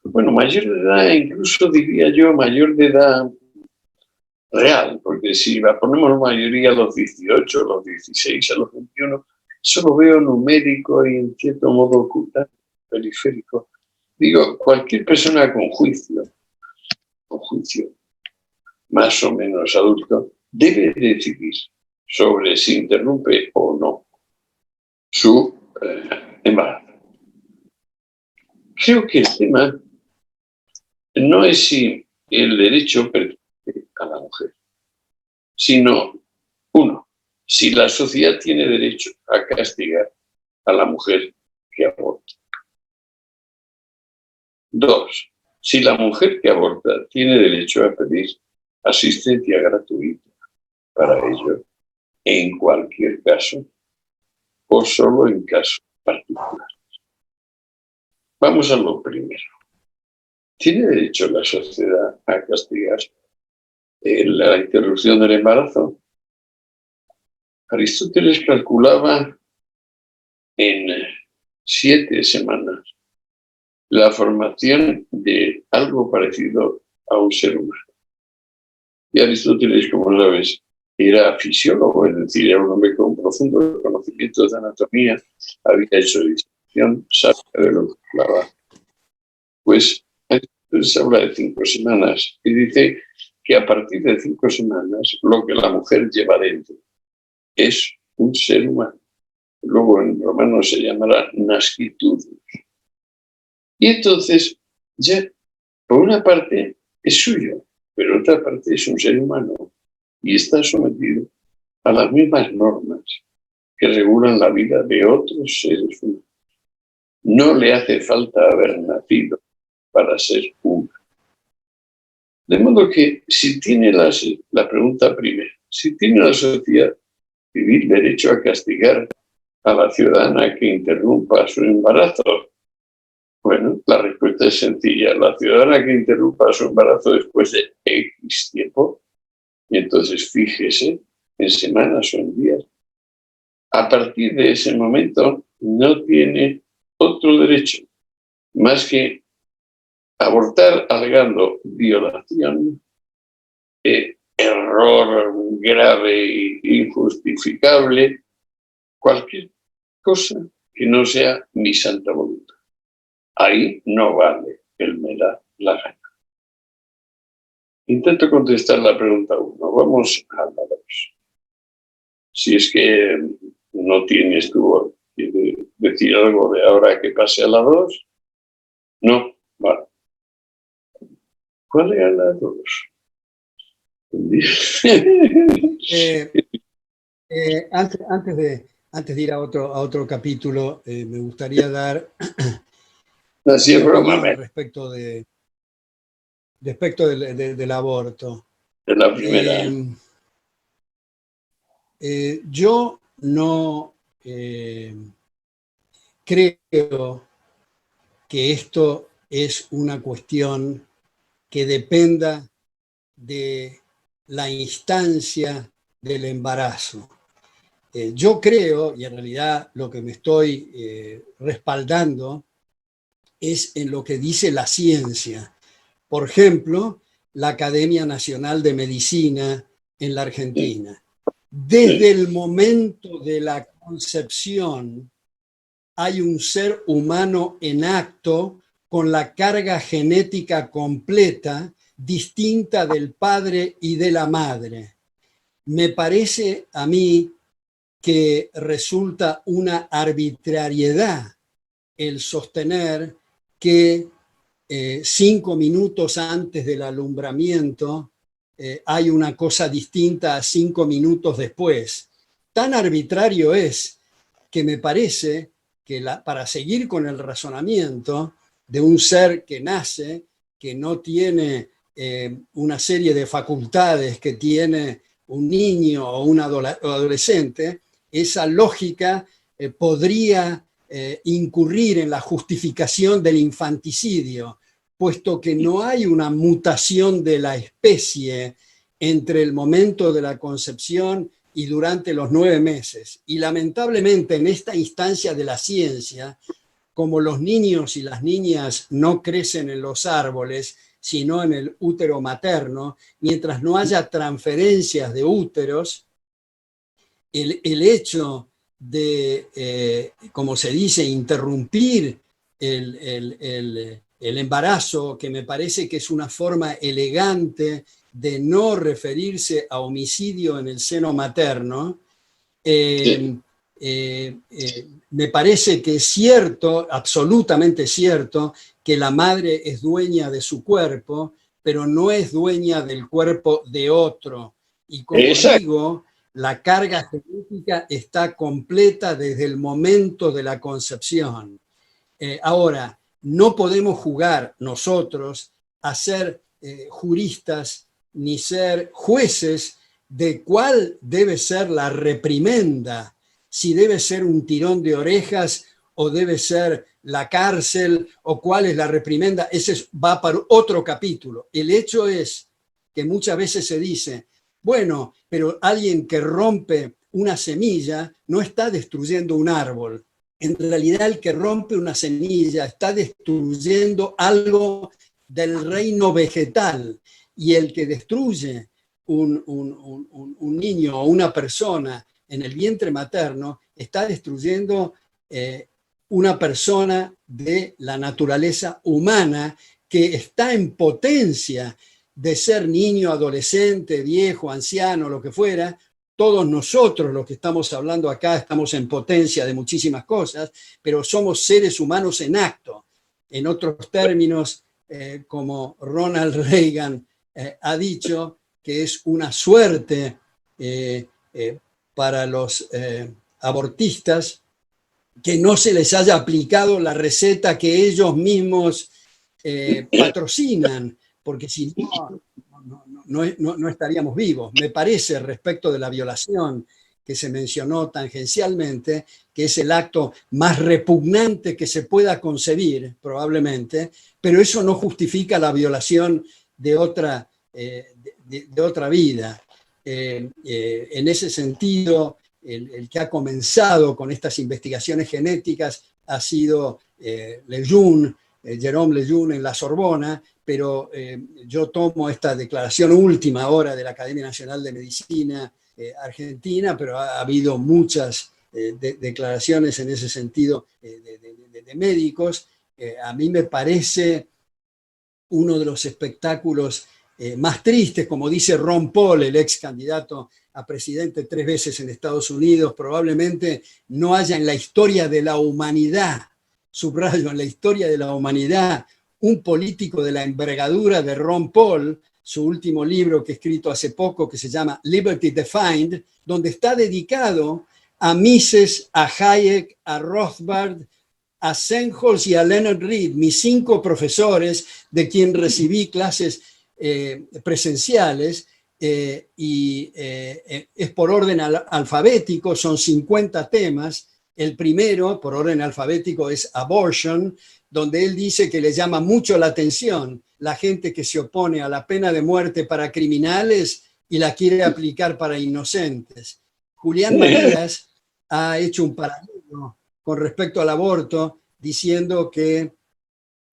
bueno, mayor de edad, incluso diría yo mayor de edad real, porque si la ponemos mayoría a los 18, a los 16, a los 21, eso lo veo numérico y en cierto modo oculto, periférico. Digo, cualquier persona con juicio más o menos adulto, debe decidir sobre si interrumpe o no su embarazo. Creo que el tema no es si el derecho pertenece a la mujer, sino, uno, si la sociedad tiene derecho a castigar a la mujer que aborta. Dos, si la mujer que aborta tiene derecho a pedir asistencia gratuita para ello, en cualquier caso, o solo en casos particulares. Vamos a lo primero. ¿Tiene derecho la sociedad a castigar la interrupción del embarazo? Aristóteles calculaba en 7 semanas la formación de algo parecido a un ser humano. Y Aristóteles, como sabes, era fisiólogo, es decir, era un hombre con profundo conocimiento de anatomía, había hecho disección, sabía de lo que hablaba. Pues Aristóteles habla de 5 semanas y dice que a partir de 5 semanas lo que la mujer lleva dentro es un ser humano. Luego en romano se llamará nasciturus. Y entonces, ya, por una parte es suyo, pero otra parte es un ser humano y está sometido a las mismas normas que regulan la vida de otros seres humanos. No le hace falta haber nacido para ser humano. De modo que si tiene la pregunta primera, si tiene la sociedad civil derecho a castigar a la ciudadana que interrumpa su embarazo, bueno, la respuesta es sencilla. La ciudadana que interrumpa su embarazo después de X tiempo, y entonces fíjese en semanas o en días, a partir de ese momento no tiene otro derecho más que abortar alegando violación, error grave e injustificable, cualquier cosa que no sea mi santa voluntad. Ahí no vale el me da la gana. Intento contestar la pregunta 1. Vamos a la 2. Si es que no tienes tú que decir algo de ahora que pase a la 2. No, vale. ¿Cuál era la 2? Antes de ir a otro capítulo, me gustaría dar Así es broma, respecto del aborto. Es la primera. Yo no creo que esto es una cuestión que dependa de la instancia del embarazo. Yo creo, y en realidad lo que me estoy respaldando, es en lo que dice la ciencia. Por ejemplo, la Academia Nacional de Medicina en la Argentina. Desde el momento de la concepción hay un ser humano en acto con la carga genética completa, distinta del padre y de la madre. Me parece a mí que resulta una arbitrariedad el sostener que 5 minutos antes del alumbramiento hay una cosa distinta a 5 minutos después. Tan arbitrario es que me parece que para seguir con el razonamiento de un ser que nace, que no tiene una serie de facultades que tiene un niño o un adolescente, esa lógica podría incurrir en la justificación del infanticidio, puesto que no hay una mutación de la especie entre el momento de la concepción y durante los 9 meses. Y lamentablemente en esta instancia de la ciencia, como los niños y las niñas no crecen en los árboles, sino en el útero materno, mientras no haya transferencias de úteros, el hecho de, como se dice, interrumpir el el embarazo, que me parece que es una forma elegante de no referirse a homicidio en el seno materno, Sí. me parece que es cierto, absolutamente cierto, que la madre es dueña de su cuerpo, pero no es dueña del cuerpo de otro. Y como Exacto. digo, la carga genética está completa desde el momento de la concepción. Ahora, no podemos jugar nosotros a ser juristas ni ser jueces de cuál debe ser la reprimenda, si debe ser un tirón de orejas o debe ser la cárcel o cuál es la reprimenda. Ese va para otro capítulo. El hecho es que muchas veces se dice, bueno, pero alguien que rompe una semilla no está destruyendo un árbol. En realidad el que rompe una semilla está destruyendo algo del reino vegetal, y el que destruye un niño o una persona en el vientre materno está destruyendo una persona de la naturaleza humana que está en potencia de ser niño, adolescente, viejo, anciano, lo que fuera. Todos nosotros, los que estamos hablando acá, estamos en potencia de muchísimas cosas, pero somos seres humanos en acto. En otros términos, como Ronald Reagan ha dicho, que es una suerte para los abortistas que no se les haya aplicado la receta que ellos mismos patrocinan, porque si no estaríamos vivos. Me parece, respecto de la violación que se mencionó tangencialmente, que es el acto más repugnante que se pueda concebir, probablemente, pero eso no justifica la violación de otra, de otra vida. En ese sentido, el que ha comenzado con estas investigaciones genéticas ha sido Lejeune, Jérôme Lejeune en la Sorbona, pero yo tomo esta declaración última ahora de la Academia Nacional de Medicina Argentina, pero ha habido muchas declaraciones en ese sentido de médicos. A mí me parece uno de los espectáculos más tristes, como dice Ron Paul, el ex candidato a presidente 3 veces en Estados Unidos, probablemente no haya en la historia de la humanidad, subrayo, en la historia de la humanidad, un político de la envergadura de Ron Paul, su último libro que he escrito hace poco, que se llama Liberty Defined, donde está dedicado a Mises, a Hayek, a Rothbard, a Sennholz y a Leonard Read, mis 5 profesores de quien recibí clases presenciales, y es por orden alfabético, son 50 temas. El primero, por orden alfabético, es Abortion, donde él dice que le llama mucho la atención la gente que se opone a la pena de muerte para criminales y la quiere aplicar para inocentes. Julián Marías ha hecho un paralelo con respecto al aborto, diciendo que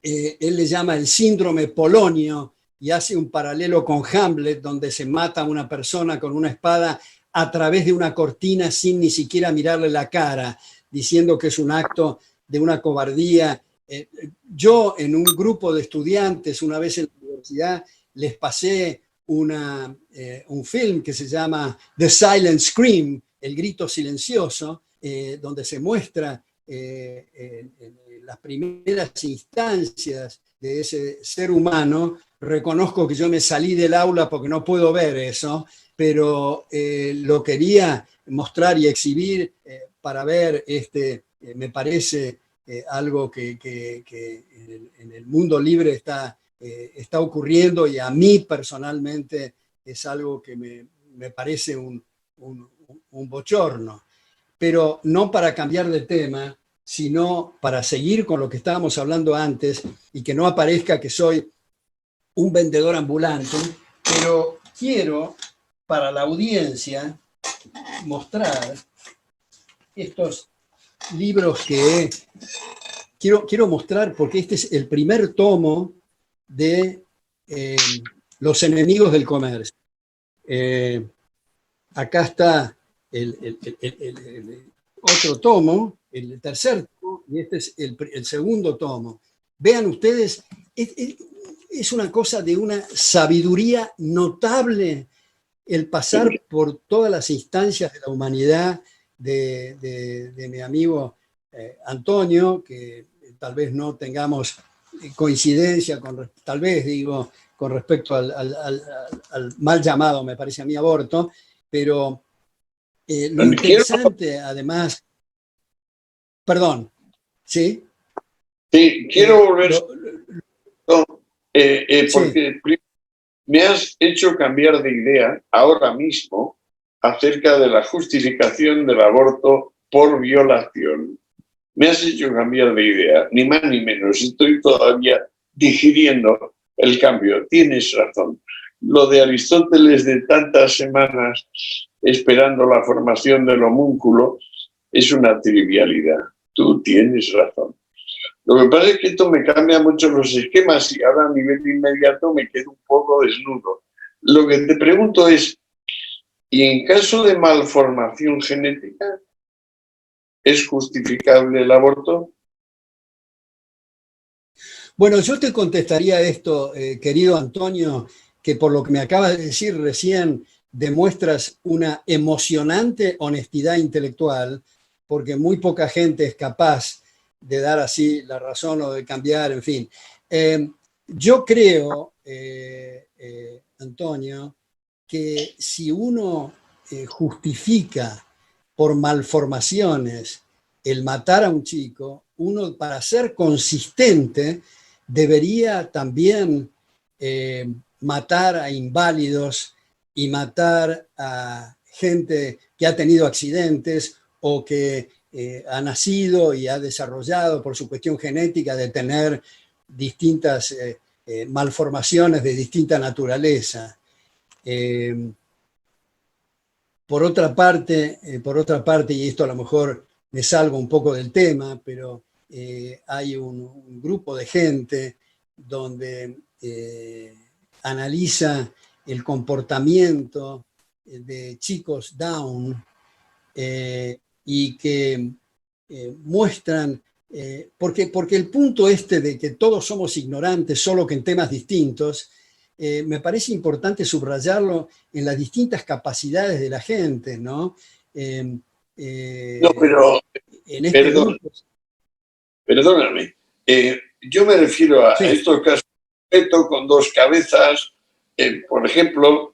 él le llama el síndrome Polonio, y hace un paralelo con Hamlet, donde se mata a una persona con una espada a través de una cortina sin ni siquiera mirarle la cara, diciendo que es un acto de una cobardía. Yo en un grupo de estudiantes una vez en la universidad les pasé un film que se llama The Silent Scream, el grito silencioso, donde se muestra en las primeras instancias de ese ser humano. Reconozco que yo me salí del aula porque no puedo ver eso, pero lo quería mostrar y exhibir para ver, me parece algo que en el mundo libre está ocurriendo, y a mí personalmente es algo que me parece un bochorno. Pero no para cambiar de tema, sino para seguir con lo que estábamos hablando antes, y que no aparezca que soy un vendedor ambulante, pero quiero para la audiencia mostrar estos libros que quiero mostrar, porque este es el primer tomo de Los enemigos del comercio. Acá está el otro tomo, el tercer tomo, y este es el segundo tomo. vean ustedes, es una cosa de una sabiduría notable el pasar por todas las instancias de la humanidad de mi amigo Antonio, que tal vez no tengamos coincidencia, tal vez digo, con respecto al mal llamado, me parece a mí, aborto, pero lo interesante, además, perdón, ¿sí? Sí, quiero volver, porque sí. me has hecho cambiar de idea ahora mismo acerca de la justificación del aborto por violación. Me has hecho cambiar de idea, ni más ni menos. Estoy todavía digiriendo el cambio. Tienes razón. Lo de Aristóteles de tantas semanas esperando la formación del homúnculo es una trivialidad. Tú tienes razón. Lo que pasa es que esto me cambia mucho los esquemas y ahora a nivel inmediato me quedo un poco desnudo. Lo que te pregunto es, ¿y en caso de malformación genética es justificable el aborto? Bueno, yo te contestaría esto, querido Antonio, que por lo que me acabas de decir recién demuestras una emocionante honestidad intelectual, porque muy poca gente es capaz de dar así la razón o de cambiar, en fin. Yo creo, Antonio, que si uno justifica por malformaciones el matar a un chico, uno para ser consistente debería también matar a inválidos y matar a gente que ha tenido accidentes o que ha nacido y ha desarrollado por su cuestión genética de tener distintas malformaciones de distinta naturaleza. Por otra parte, y esto a lo mejor me salgo un poco del tema, pero hay un grupo de gente donde analiza el comportamiento de chicos Down y que muestran, porque el punto este de que todos somos ignorantes, solo que en temas distintos, me parece importante subrayarlo en las distintas capacidades de la gente, ¿no? No, pero, En este grupo. Perdóname, yo me refiero a Sí. estos casos con dos cabezas, por ejemplo,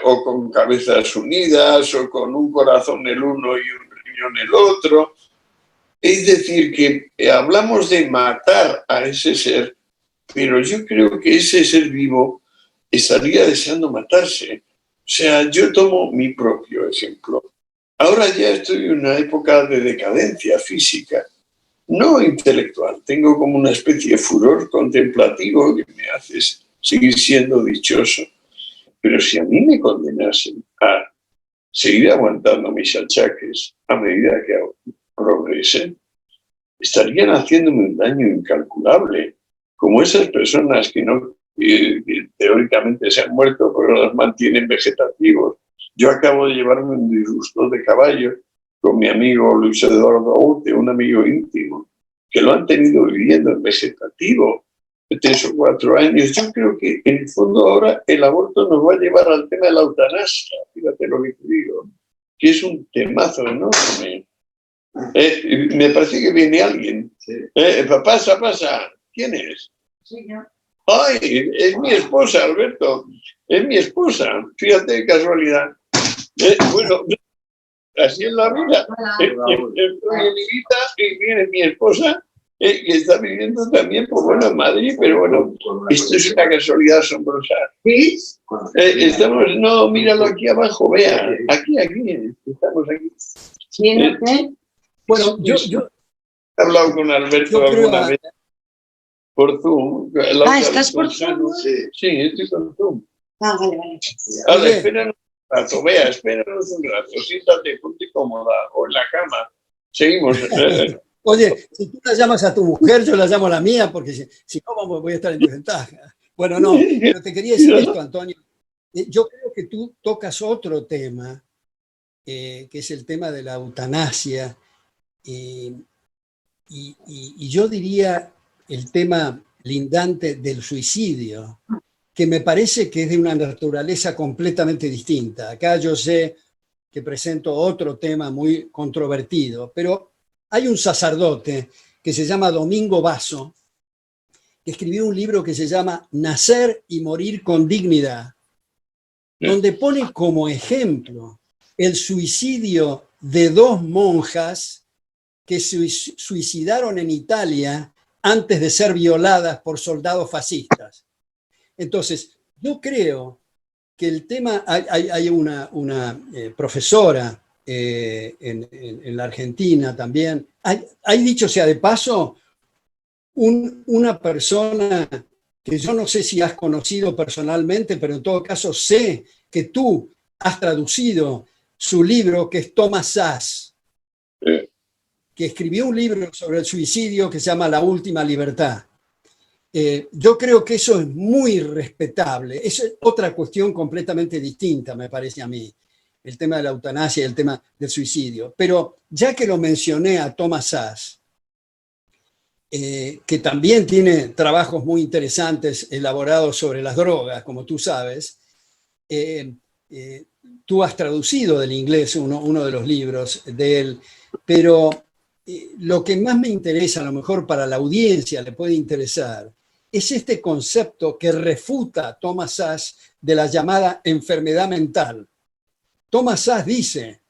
o con cabezas unidas, o con un corazón el uno y un riñón el otro. Es decir, que hablamos de matar a ese ser, pero yo creo que ese ser vivo estaría deseando matarse. O sea, yo tomo mi propio ejemplo. Ahora ya estoy en una época de decadencia física, no intelectual. Tengo como una especie de furor contemplativo que me hace seguir siendo dichoso. Pero si a mí me condenasen a seguir aguantando mis achaques a medida que progresen, estarían haciéndome un daño incalculable, como esas personas que teóricamente se han muerto, pero los mantienen vegetativos. Yo acabo de llevarme un disgusto de caballo con mi amigo Luis Eduardo Aute, un amigo íntimo, que lo han tenido viviendo en vegetativo 3 o 4 años. Yo creo que en el fondo ahora el aborto nos va a llevar al tema de la eutanasia, fíjate lo que te digo, que es un temazo enorme. Me parece que viene alguien. Sí. Pasa. ¿Quién es? Sí, yo. Ay, es mi esposa, Alberto. Es mi esposa. Fíjate qué casualidad. Bueno, así es la vida. Estoy en Ibiza y viene mi esposa, que está viviendo también, pues bueno, en Madrid, pero bueno, esto es una casualidad asombrosa. ¿Sí? Estamos, no, míralo aquí abajo, vea. Aquí, estamos aquí. ¿Quién es? Bueno, yo he hablado con Alberto alguna vez por Zoom. ¿Estás por Zoom? Sí, estoy con Zoom. Vale. Ahora, espéranos un rato, espéranos un rato, siéntate, ponte cómoda, o en la cama. Seguimos. Oye, si tú la llamas a tu mujer, yo la llamo a la mía, porque si no voy a estar en desventaja. Bueno, no, pero te quería decir esto, Antonio. Yo creo que tú tocas otro tema, que es el tema de la eutanasia. Y yo diría, el tema lindante del suicidio, que me parece que es de una naturaleza completamente distinta. Acá yo sé que presento otro tema muy controvertido, pero hay un sacerdote que se llama Domingo Basso, que escribió un libro que se llama Nacer y morir con dignidad, donde pone como ejemplo el suicidio de dos monjas que se suicidaron en Italia antes de ser violadas por soldados fascistas. Entonces, yo creo que el tema, hay una profesora en la Argentina también, hay dicho sea de paso, una persona que yo no sé si has conocido personalmente, pero en todo caso sé que tú has traducido su libro, que es Thomas Szasz, que escribió un libro sobre el suicidio que se llama La Última Libertad. Yo creo que eso es muy respetable. Es otra cuestión completamente distinta, me parece a mí, el tema de la eutanasia y el tema del suicidio. Pero ya que lo mencioné a Thomas Szasz, que también tiene trabajos muy interesantes elaborados sobre las drogas, como tú sabes, tú has traducido del inglés uno de los libros de él, pero lo que más me interesa, a lo mejor para la audiencia le puede interesar, es este concepto que refuta Thomas Szasz de la llamada enfermedad mental. Thomas Szasz dice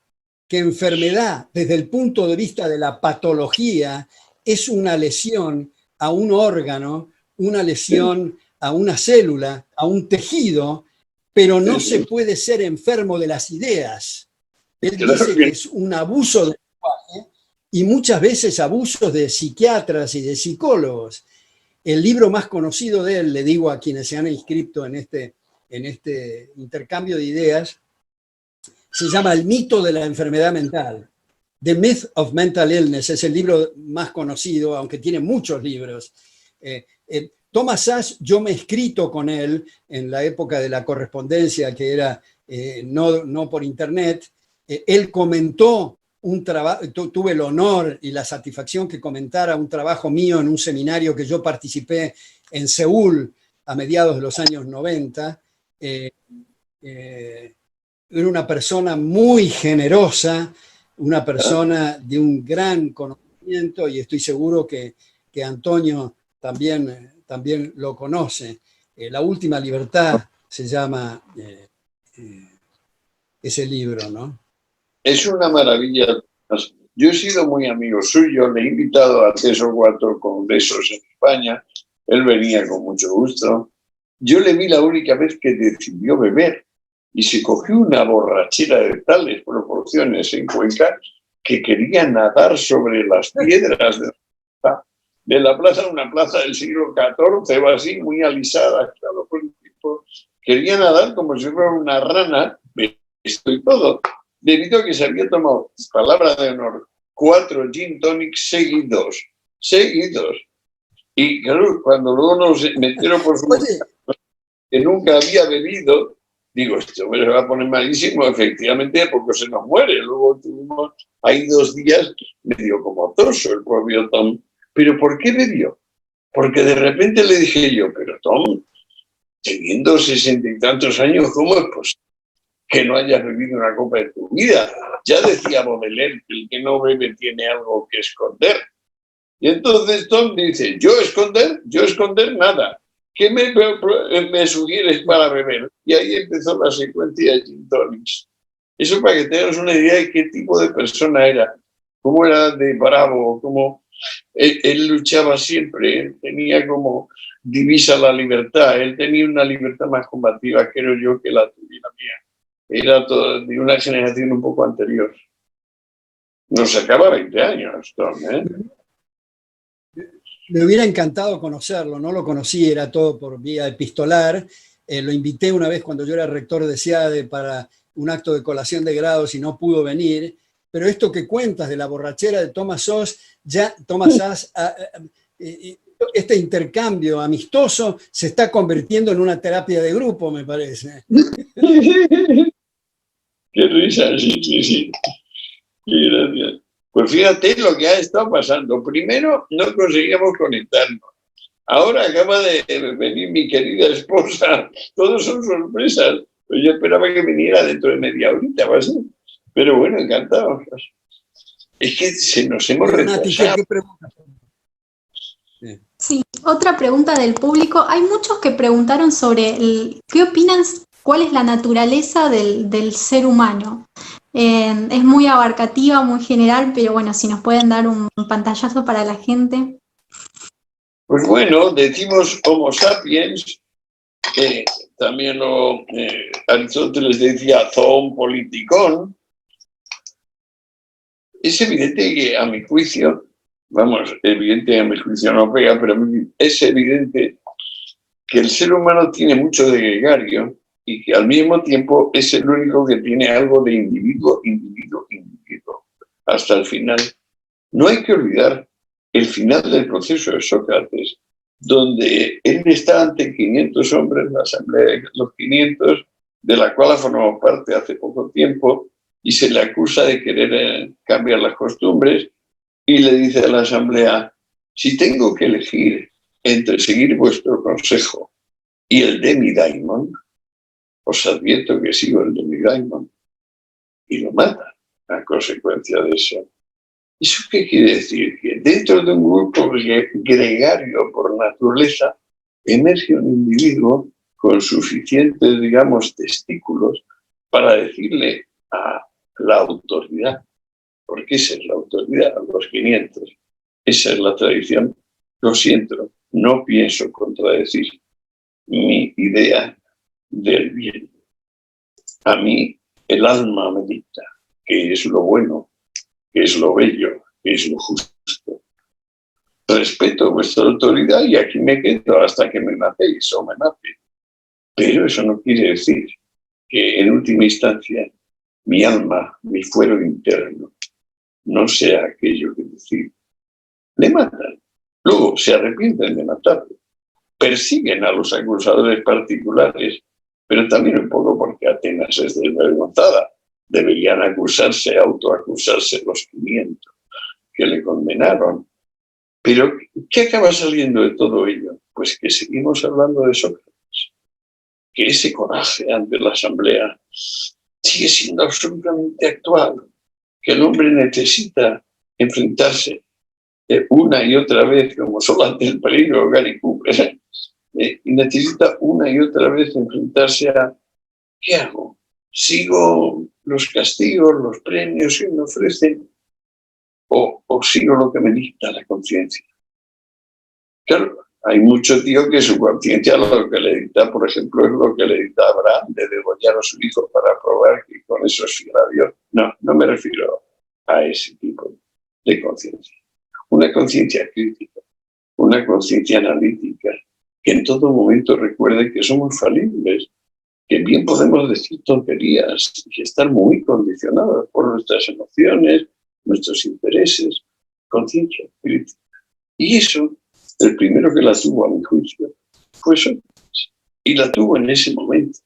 que enfermedad, desde el punto de vista de la patología, es una lesión a un órgano, una lesión a una célula, a un tejido, pero no se puede ser enfermo de las ideas. Él dice que es un abuso del lenguaje y muchas veces abusos de psiquiatras y de psicólogos. El libro más conocido de él, le digo a quienes se han inscrito en este intercambio de ideas, se llama El mito de la enfermedad mental. The Myth of Mental Illness es el libro más conocido, aunque tiene muchos libros. Thomas Szasz, yo me he escrito con él en la época de la correspondencia, que era no por internet. Él comentó un trabajo, tuve el honor y la satisfacción que comentara un trabajo mío en un seminario que yo participé en Seúl a mediados de los años 90. Era una persona muy generosa, una persona de un gran conocimiento, y estoy seguro que Antonio también lo conoce. La Última Libertad se llama ese libro, ¿no? Es una maravilla. Yo he sido muy amigo suyo, le he invitado a 3 o 4 congresos en España, él venía con mucho gusto. Yo le vi la única vez que decidió beber y se cogió una borrachera de tales proporciones en Cuenca que quería nadar sobre las piedras de la plaza, una plaza del siglo XIV o así, muy alisada, claro, por el tipo. Quería nadar como si fuera una rana, esto y todo, debido a que se había tomado, palabra de honor, 4 gin tonics seguidos. Y claro, cuando luego nos metieron por su que nunca había bebido, digo, esto me va a poner malísimo, efectivamente, porque se nos muere. Luego tuvimos ahí 2 días medio como torso el propio Tom. ¿Pero por qué bebió? Porque de repente le dije yo, pero Tom, teniendo 60 y tantos años, ¿cómo es posible que no hayas bebido una copa de tu vida? Ya decía Baudelaire que el que no bebe tiene algo que esconder. Y entonces Tom dice, ¿yo esconder nada? ¿Qué me sugieres para beber? Y ahí empezó la secuencia de gin tonics. Eso para que tengas una idea de qué tipo de persona era, cómo era de bravo, cómo él luchaba siempre, él tenía como divisa la libertad, él tenía una libertad más combativa, creo yo, que la tuviera mía. Era de una generación un poco anterior. Nos sacaba 20 años, Tom, ¿eh? Me hubiera encantado conocerlo, no lo conocí, era todo por vía epistolar. Lo invité una vez cuando yo era rector de SEADE para un acto de colación de grados y no pudo venir. Pero esto que cuentas de la borrachera de Thomas Szasz, este intercambio amistoso se está convirtiendo en una terapia de grupo, me parece. Qué risa, sí. Qué gracias. Pues fíjate lo que ha estado pasando. Primero, no conseguíamos conectarnos. Ahora acaba de venir mi querida esposa. Todos son sorpresas. Pues yo esperaba que viniera dentro de media horita, va a ser. Pero bueno, encantado. Es que se nos hemos Pero, Nati, retrasado. ¿qué pregunta? Sí, otra pregunta del público. Hay muchos que preguntaron sobre qué opinan, cuál es la naturaleza del ser humano. Es muy abarcativa, muy general, pero bueno, si nos pueden dar un pantallazo para la gente. Pues bueno, decimos Homo sapiens, que también Aristóteles decía zoon politikon. Es evidente que a mi juicio, vamos, evidente a mi juicio no pega, pero es evidente que el ser humano tiene mucho de gregario y que al mismo tiempo es el único que tiene algo de individuo, hasta el final. No hay que olvidar el final del proceso de Sócrates, donde él está ante 500 hombres, la asamblea de los 500, de la cual ha formado parte hace poco tiempo, y se le acusa de querer cambiar las costumbres, y le dice a la asamblea, si tengo que elegir entre seguir vuestro consejo y el de mi daimon, os advierto que sigo el de mi daimon, y lo mata a consecuencia de eso. ¿Eso qué quiere decir? Que dentro de un grupo gregario por naturaleza emerge un individuo con suficientes, digamos, testículos para decirle a la autoridad, porque esa es la autoridad, a los 500. Esa es la tradición. Lo siento, no pienso contradecir mi idea del bien. A mí el alma me dicta que es lo bueno, que es lo bello, que es lo justo. Respeto vuestra autoridad y aquí me quedo hasta que me matéis o me maten. Pero eso no quiere decir que en última instancia mi alma, mi fuero interno, no sea aquello que decir. Le matan. Luego se arrepienten de matarlo. Persiguen a los acusadores particulares, pero también un poco porque Atenas es desvergonzada. Deberían autoacusarse los 500 que le condenaron. Pero, ¿qué acaba saliendo de todo ello? Pues que seguimos hablando de Sócrates, que ese coraje ante la asamblea sigue siendo absolutamente actual, que el hombre necesita enfrentarse una y otra vez, como solo ante el peligro Gary Cooper, necesita una y otra vez enfrentarse a ¿qué hago? ¿Sigo los castigos, los premios que me ofrecen? ¿O sigo lo que me dicta la conciencia? Claro, hay mucho tío que su conciencia lo que le dicta, por ejemplo, es lo que le dicta a Abraham, de degollar a su hijo para probar que con eso es fiel a Dios. No, no me refiero a ese tipo de conciencia. Una conciencia crítica, una conciencia analítica, que en todo momento recuerde que somos falibles, que bien podemos decir tonterías y estar muy condicionados por nuestras emociones, nuestros intereses, conciencia crítica. Y eso, el primero que la tuvo a mi juicio fue Sócrates. Y la tuvo en ese momento,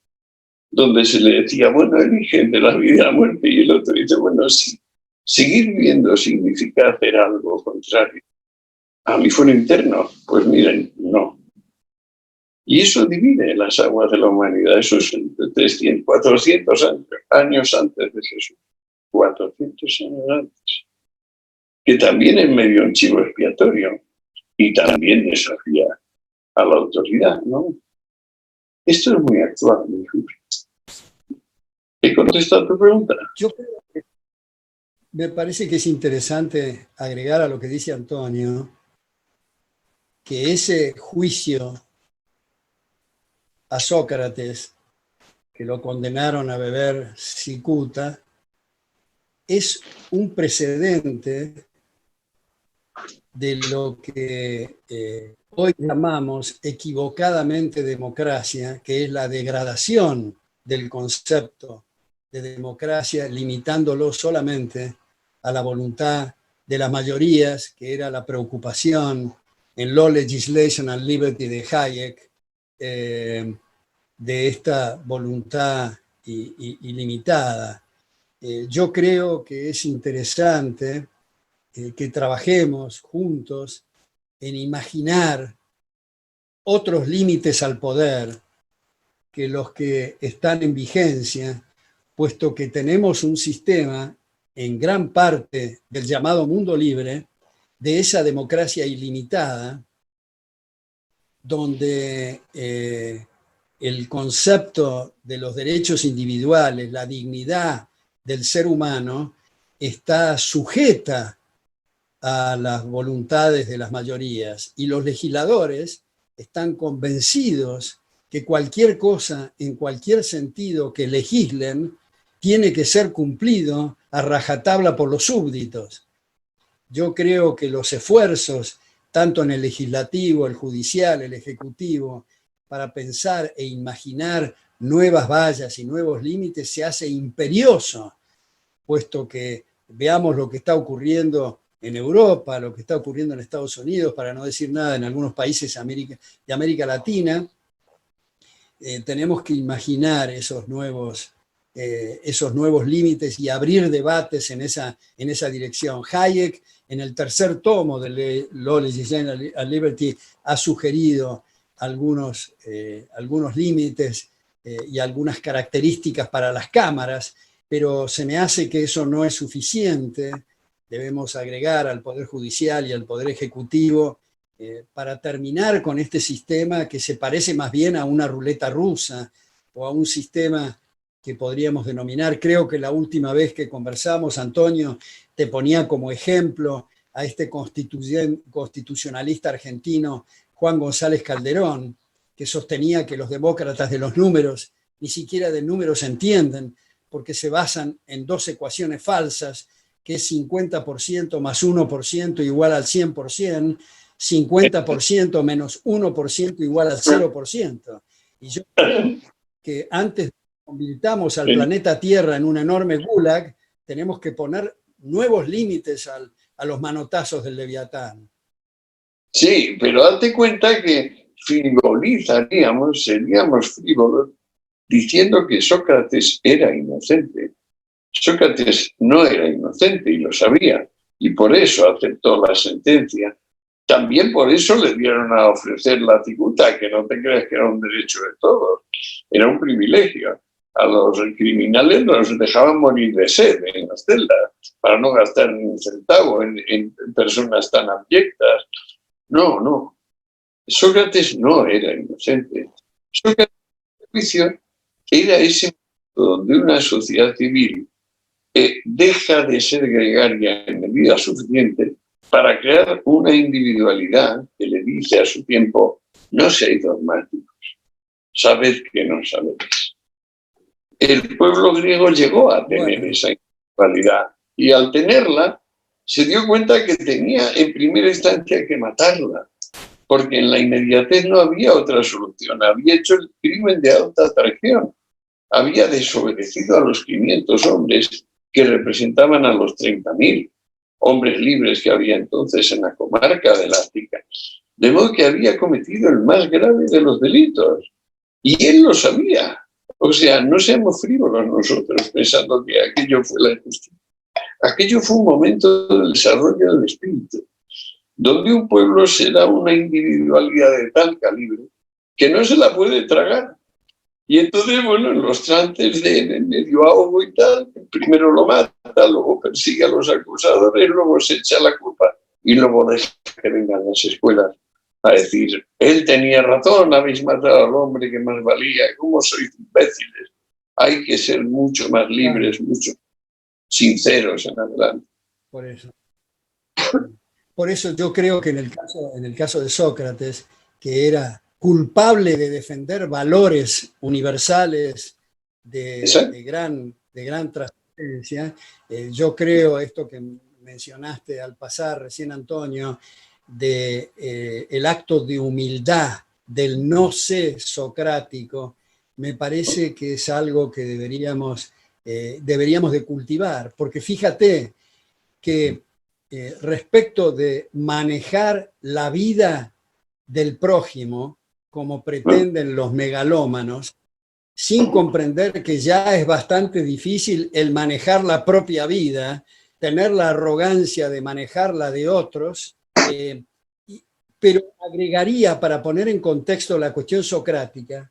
donde se le decía, bueno, eligen de la vida a la muerte, y el otro dice, bueno, sí, seguir viviendo significa hacer algo contrario a mi fuero interno. Pues miren, no. Y eso divide las aguas de la humanidad. Eso es 300, 400 años antes de Jesús. 400 años antes. Que también es medio un chivo expiatorio y también desafía a la autoridad, ¿no? Esto es muy actual, mi hijo. ¿He contestado a tu pregunta? Yo creo que me parece que es interesante agregar a lo que dice Antonio, que ese juicio a Sócrates, que lo condenaron a beber cicuta, es un precedente de lo que hoy llamamos equivocadamente democracia, que es la degradación del concepto de democracia, limitándolo solamente a la voluntad de las mayorías, que era la preocupación en Law, Legislation and Liberty de Hayek, de esta voluntad ilimitada. Yo creo que es interesante que trabajemos juntos en imaginar otros límites al poder que los que están en vigencia, puesto que tenemos un sistema en gran parte del llamado mundo libre, de esa democracia ilimitada, donde el concepto de los derechos individuales, la dignidad del ser humano, está sujeta a las voluntades de las mayorías, y los legisladores están convencidos que cualquier cosa, en cualquier sentido que legislen, tiene que ser cumplido a rajatabla por los súbditos. Yo creo que los esfuerzos, tanto en el legislativo, el judicial, el ejecutivo, para pensar e imaginar nuevas vallas y nuevos límites, se hace imperioso, puesto que veamos lo que está ocurriendo en Europa, lo que está ocurriendo en Estados Unidos, para no decir nada en algunos países de América Latina. Tenemos que imaginar esos nuevos límites y abrir debates en esa dirección. Hayek, en el tercer tomo de Law, Legislation and Liberty, ha sugerido algunos límites y algunas características para las cámaras, pero se me hace que eso no es suficiente. Debemos agregar al Poder Judicial y al Poder Ejecutivo para terminar con este sistema que se parece más bien a una ruleta rusa o a un sistema que podríamos denominar, creo que la última vez que conversamos, Antonio, te ponía como ejemplo a este constitucionalista argentino, Juan González Calderón, que sostenía que los demócratas de los números ni siquiera de números entienden, porque se basan en dos ecuaciones falsas, que es 50% más 1% igual al 100%, 50% menos 1% igual al 0%. Y yo creo que antes de que convirtamos al planeta Tierra en un enorme gulag, tenemos que poner nuevos límites a los manotazos del Leviatán. Sí, pero date cuenta que seríamos frívolos, diciendo que Sócrates era inocente. Sócrates no era inocente y lo sabía, y por eso aceptó la sentencia. También por eso le dieron a ofrecer la cicuta, que no te creas que era un derecho de todos, era un privilegio. A los criminales los dejaban morir de sed en las celdas, para no gastar ni un centavo en personas tan abyectas. No. Sócrates no era inocente. Sócrates, en juicio, era ese momento donde una sociedad civil deja de ser gregaria en medida suficiente para crear una individualidad que le dice a su tiempo: no seáis dogmáticos, sabed que no sabéis. El pueblo griego llegó a tener esa individualidad, y al tenerla se dio cuenta que tenía en primera instancia que matarla, porque en la inmediatez no había otra solución. Había hecho el crimen de alta traición, había desobedecido a los 500 hombres que representaban a los 30.000 hombres libres que había entonces en la comarca de la Ática. De modo que había cometido el más grave de los delitos, y él lo sabía. O sea, no seamos frívolos nosotros pensando que aquello fue la injusticia. Aquello fue un momento del desarrollo del espíritu, donde un pueblo se da una individualidad de tal calibre que no se la puede tragar. Y entonces, bueno, en los trances de medio ahogo y tal, primero lo mata, luego persigue a los acusadores, luego se echa la culpa y luego deja que vengan las escuelas a decir: él tenía razón, habéis matado al hombre que más valía, ¿cómo sois imbéciles? Hay que ser mucho más libres, mucho sinceros en adelante. Por eso yo creo que en el caso de Sócrates, que era culpable de defender valores universales de gran trascendencia, yo creo esto que mencionaste al pasar recién, Antonio, el acto de humildad del no sé socrático, me parece que es algo que deberíamos de cultivar, porque fíjate que respecto de manejar la vida del prójimo, como pretenden los megalómanos, sin comprender que ya es bastante difícil el manejar la propia vida, tener la arrogancia de manejar la de otros, pero agregaría, para poner en contexto la cuestión socrática,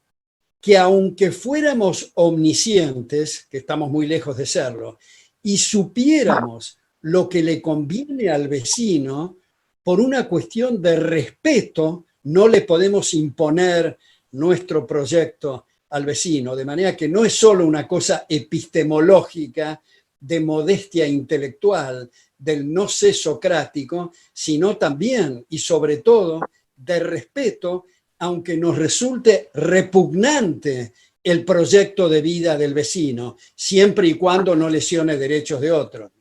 que aunque fuéramos omniscientes, que estamos muy lejos de serlo, y supiéramos lo que le conviene al vecino, por una cuestión de respeto, no le podemos imponer nuestro proyecto al vecino, de manera que no es solo una cosa epistemológica de modestia intelectual, del no sé socrático, sino también y sobre todo de respeto, aunque nos resulte repugnante el proyecto de vida del vecino, siempre y cuando no lesione derechos de otros.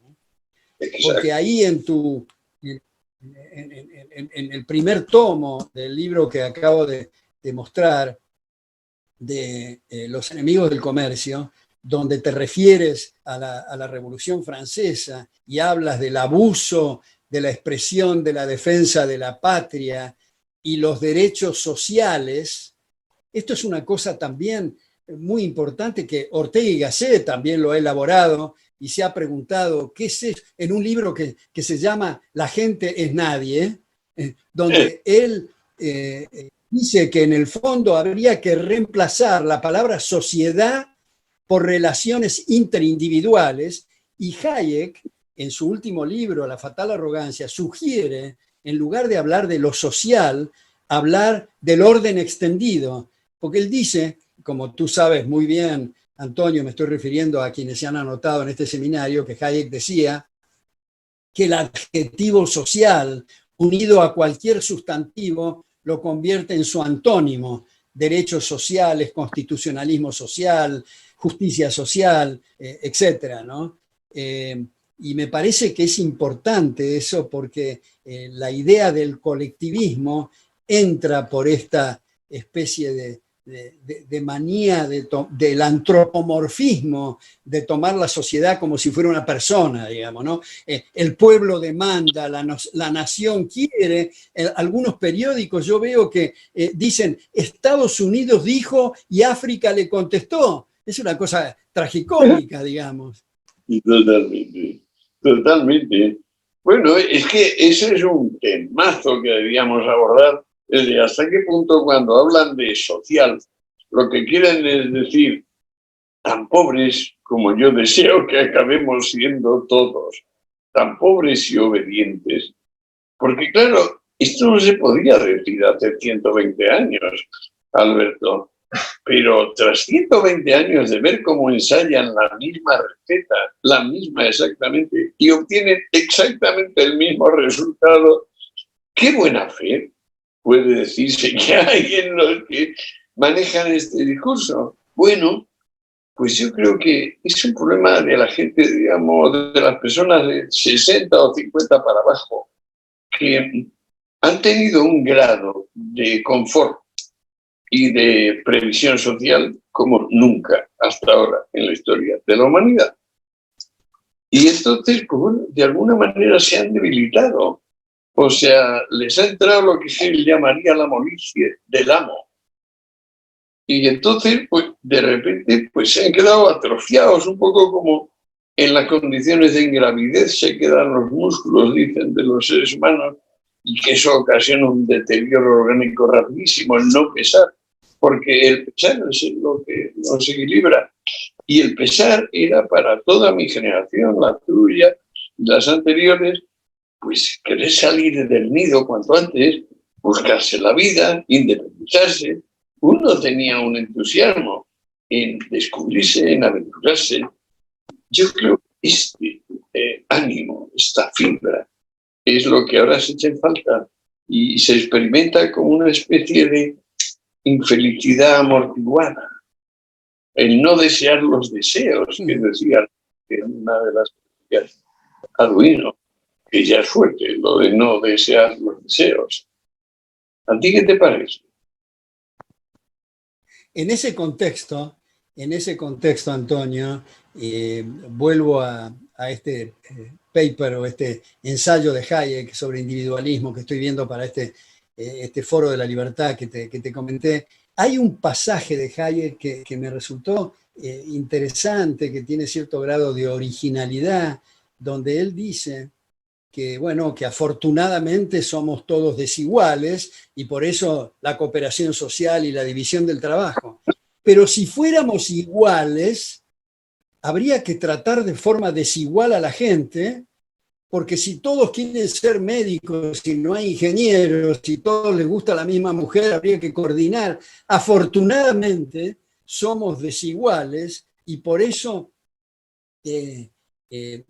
Porque ahí en el primer tomo del libro que acabo de mostrar, de Los enemigos del comercio, donde te refieres a la Revolución Francesa y hablas del abuso de la expresión de la defensa de la patria y los derechos sociales, esto es una cosa también muy importante que Ortega y Gasset también lo ha elaborado y se ha preguntado qué es eso, en un libro que se llama La gente es nadie, donde él dice que en el fondo habría que reemplazar la palabra sociedad por relaciones interindividuales, y Hayek, en su último libro, La fatal arrogancia, sugiere, en lugar de hablar de lo social, hablar del orden extendido, porque él dice, como tú sabes muy bien, Antonio, me estoy refiriendo a quienes se han anotado en este seminario, que Hayek decía que el adjetivo social, unido a cualquier sustantivo, lo convierte en su antónimo: derechos sociales, constitucionalismo social, justicia social, etcétera, ¿no? Y me parece que es importante eso porque la idea del colectivismo entra por esta especie de manía del antropomorfismo, de tomar la sociedad como si fuera una persona, digamos, ¿no? El pueblo demanda, la nación quiere. Algunos periódicos yo veo que dicen Estados Unidos dijo y África le contestó. Es una cosa tragicómica, digamos. Totalmente, totalmente. Bueno, es que ese es un temazo que deberíamos abordar, desde hasta qué punto cuando hablan de social, lo que quieren es decir tan pobres como yo deseo que acabemos siendo todos, tan pobres y obedientes. Porque claro, esto no se podía decir hace 120 años, Alberto, pero tras 120 años de ver cómo ensayan la misma receta, la misma exactamente, y obtienen exactamente el mismo resultado, qué buena fe puede decirse que hay en los que manejan este discurso. Bueno, pues yo creo que es un problema de la gente, digamos, de las personas de 60 o 50 para abajo, que han tenido un grado de confort y de previsión social como nunca hasta ahora en la historia de la humanidad. Y entonces, pues bueno, de alguna manera se han debilitado. O sea, les ha entrado lo que se llamaría la molicie del amo. Y entonces, pues de repente, pues se han quedado atrofiados, un poco como en las condiciones de ingravidez se quedan los músculos, dicen, de los seres humanos, y que eso ocasiona un deterioro orgánico rapidísimo, el no pesar, porque el pesar es lo que nos equilibra. Y el pesar era para toda mi generación, la tuya y las anteriores, pues querer salir del nido cuanto antes, buscarse la vida, independizarse. Uno tenía un entusiasmo en descubrirse, en aventurarse. Yo creo que este ánimo, esta fibra, es lo que ahora se echa en falta y se experimenta como una especie de infelicidad amortiguada. El no desear los deseos, que decía en una de las Arduino, que ya es fuerte, lo de no desear los deseos. ¿A ti qué te parece? En ese contexto, Antonio, vuelvo a este paper o este ensayo de Hayek sobre individualismo que estoy viendo para este foro de la libertad que te comenté. Hay un pasaje de Hayek que me resultó interesante, que tiene cierto grado de originalidad, donde él dice bueno, que afortunadamente somos todos desiguales y por eso la cooperación social y la división del trabajo. Pero si fuéramos iguales, habría que tratar de forma desigual a la gente, porque si todos quieren ser médicos, si no hay ingenieros, si todos les gusta la misma mujer, habría que coordinar. Afortunadamente somos desiguales y por eso, desde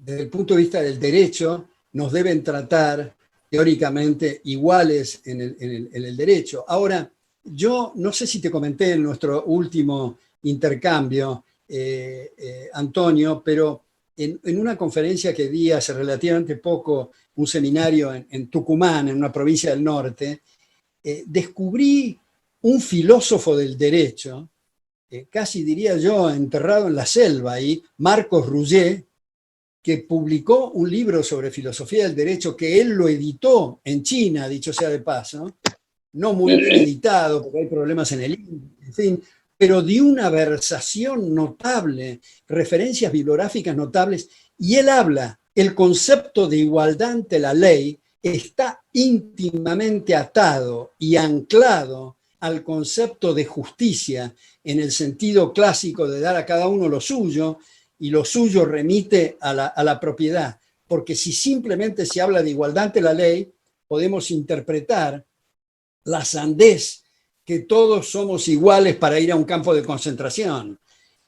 el punto de vista del derecho, nos deben tratar teóricamente iguales en el derecho. Ahora, yo no sé si te comenté en nuestro último intercambio, Antonio, pero en una conferencia que di hace relativamente poco, un seminario en Tucumán, en una provincia del norte, descubrí un filósofo del derecho, casi diría yo enterrado en la selva ahí, Marcos Rouget, que publicó un libro sobre filosofía del derecho que él lo editó en China, dicho sea de paso, no muy bien editado, porque hay problemas en en fin, pero de una versación notable, referencias bibliográficas notables, y él habla, el concepto de igualdad ante la ley está íntimamente atado y anclado al concepto de justicia en el sentido clásico de dar a cada uno lo suyo, y lo suyo remite a la propiedad, porque si simplemente se habla de igualdad ante la ley, podemos interpretar la sandez que todos somos iguales para ir a un campo de concentración.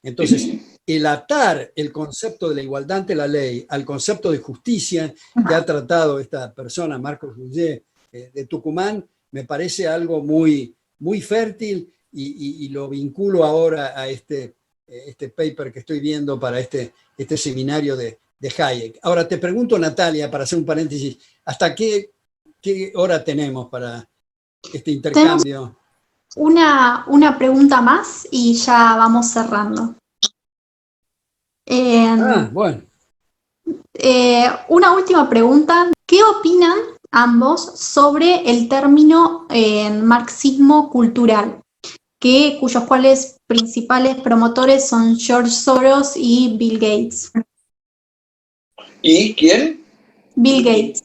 Entonces, el atar el concepto de la igualdad ante la ley al concepto de justicia que ha tratado esta persona, Marcos Rouget, de Tucumán, me parece algo muy, muy fértil y lo vinculo ahora a este paper que estoy viendo para este seminario de Hayek. Ahora te pregunto, Natalia, para hacer un paréntesis, ¿hasta qué hora tenemos para este intercambio? Una pregunta más y ya vamos cerrando. Bueno. Una última pregunta. ¿Qué opinan ambos sobre el término marxismo cultural, cuyos cuales principales promotores son George Soros y Bill Gates? ¿Y quién? Bill Gates.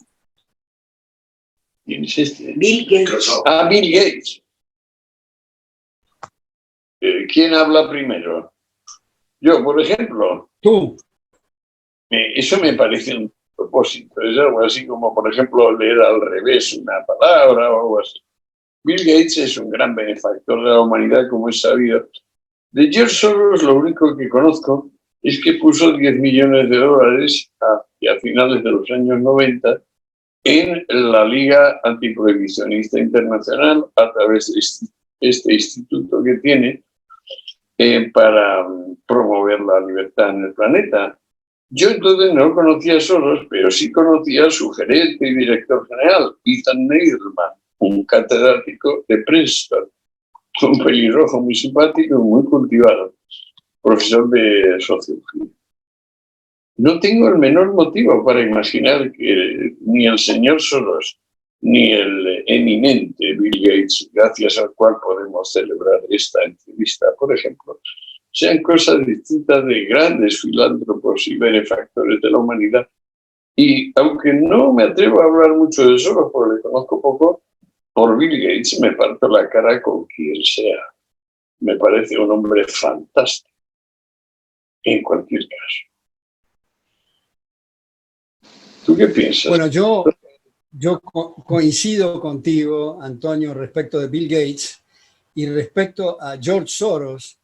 ¿Quién es este? Bill Gates. Ah, Bill Gates. ¿Quién habla primero? Yo, por ejemplo. Tú. Eso me parece un propósito. Es algo así como, por ejemplo, leer al revés una palabra o algo así. Bill Gates es un gran benefactor de la humanidad, como es sabido. De George Soros, lo único que conozco es que puso 10 millones de dólares a finales de los años 90 en la Liga Antiprohibicionista Internacional a través de este instituto que tiene para promover la libertad en el planeta. Yo entonces no conocía a Soros, pero sí conocía a su gerente y director general, Ethan Neyerman, un catedrático de Princeton, un pelirrojo muy simpático y muy cultivado, profesor de sociología. No tengo el menor motivo para imaginar que ni el señor Soros ni el eminente Bill Gates, gracias al cual podemos celebrar esta entrevista, por ejemplo, sean cosas distintas de grandes filántropos y benefactores de la humanidad. Y aunque no me atrevo a hablar mucho de Soros porque le conozco poco, por Bill Gates me parto la cara con quien sea. Me parece un hombre fantástico, en cualquier caso. ¿Tú qué piensas? Bueno, yo coincido contigo, Antonio, respecto de Bill Gates y respecto a George Soros.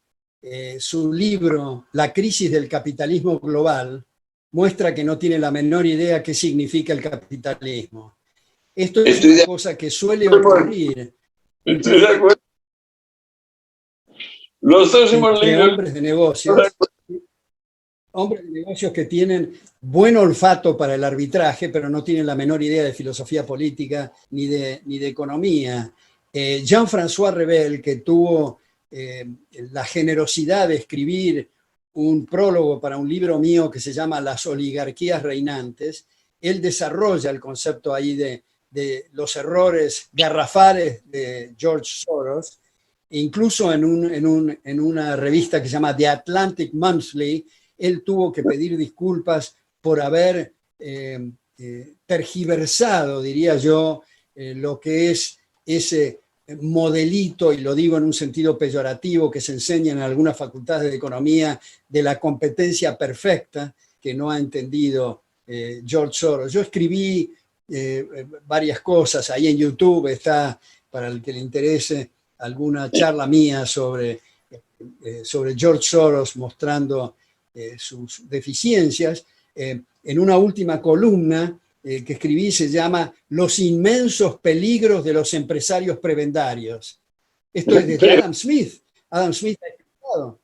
Su libro La crisis del capitalismo global muestra que no tiene la menor idea qué significa el capitalismo. Esto es una cosa que suele ocurrir. Estoy de acuerdo. Los dos hemos leído hombres de negocios que tienen buen olfato para el arbitraje, pero no tienen la menor idea de filosofía política ni de economía. Jean-François Revel, que tuvo la generosidad de escribir un prólogo para un libro mío que se llama Las oligarquías reinantes, él desarrolla el concepto ahí de los errores garrafales de George Soros. Incluso en una revista que se llama The Atlantic Monthly, él tuvo que pedir disculpas por haber tergiversado, diría yo, lo que es ese modelito, y lo digo en un sentido peyorativo, que se enseña en algunas facultades de economía, de la competencia perfecta, que no ha entendido George Soros. Yo escribí varias cosas, ahí en YouTube está, para el que le interese, alguna charla mía sobre George Soros, mostrando sus deficiencias. En una última columna que escribí se llama Los inmensos peligros de los empresarios prebendarios. Esto es desde Adam Smith. Adam Smith ha explicado.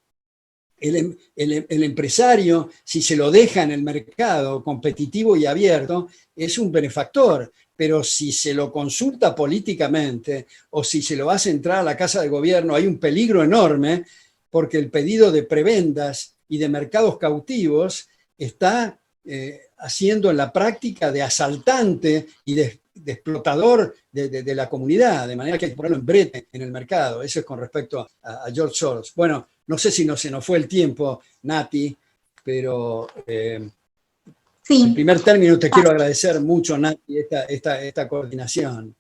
El empresario, si se lo deja en el mercado competitivo y abierto, es un benefactor, pero si se lo consulta políticamente o si se lo hace entrar a la Casa de Gobierno, hay un peligro enorme, porque el pedido de prebendas y de mercados cautivos está haciendo en la práctica de asaltante y de explotador de la comunidad, de manera que hay que ponerlo en brete en el mercado. Eso es con respecto a George Soros. Bueno, no sé si se nos fue el tiempo, Nati, pero Sí. en primer término te quiero agradecer mucho, Nati, esta coordinación.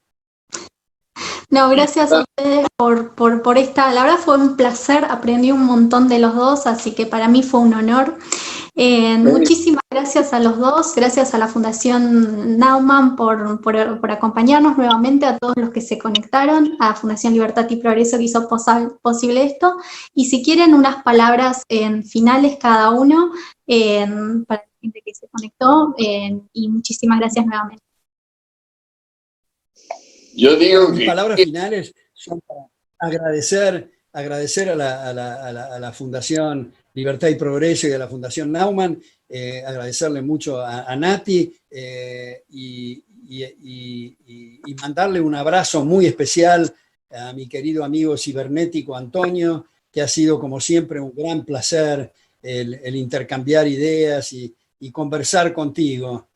No, gracias a ustedes por esta, la verdad fue un placer, aprendí un montón de los dos, así que para mí fue un honor. Muchísimas gracias a los dos, gracias a la Fundación Naumann por acompañarnos nuevamente, a todos los que se conectaron, a Fundación Libertad y Progreso que hizo posible esto. Y si quieren unas palabras finales cada uno, para la gente que se conectó, y muchísimas gracias nuevamente. Yo digo Mis palabras finales son para agradecer a la Fundación Libertad y Progreso y a la Fundación Naumann, agradecerle mucho a Nati y mandarle un abrazo muy especial a mi querido amigo cibernético Antonio, que ha sido como siempre un gran placer el intercambiar ideas y conversar contigo.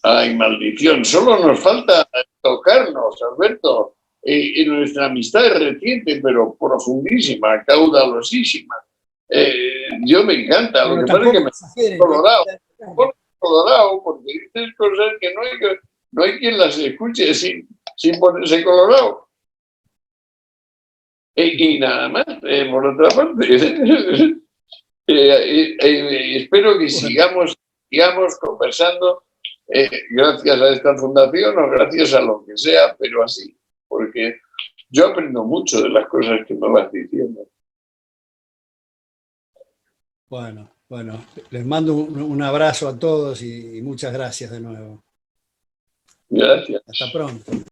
Ay, maldición, solo nos falta tocarnos, Alberto. En nuestra amistad es reciente, pero profundísima, caudalosísima. Yo me encanta, Pero lo que pasa es que me exageren, colorado, porque dices cosas que no hay quien las escuche sin ponerse colorado. Y nada más, por otra parte, espero que sigamos conversando. Gracias a esta fundación o gracias a lo que sea, pero así, porque yo aprendo mucho de las cosas que me vas diciendo. Bueno, les mando un abrazo a todos y muchas gracias de nuevo. Gracias. Hasta pronto.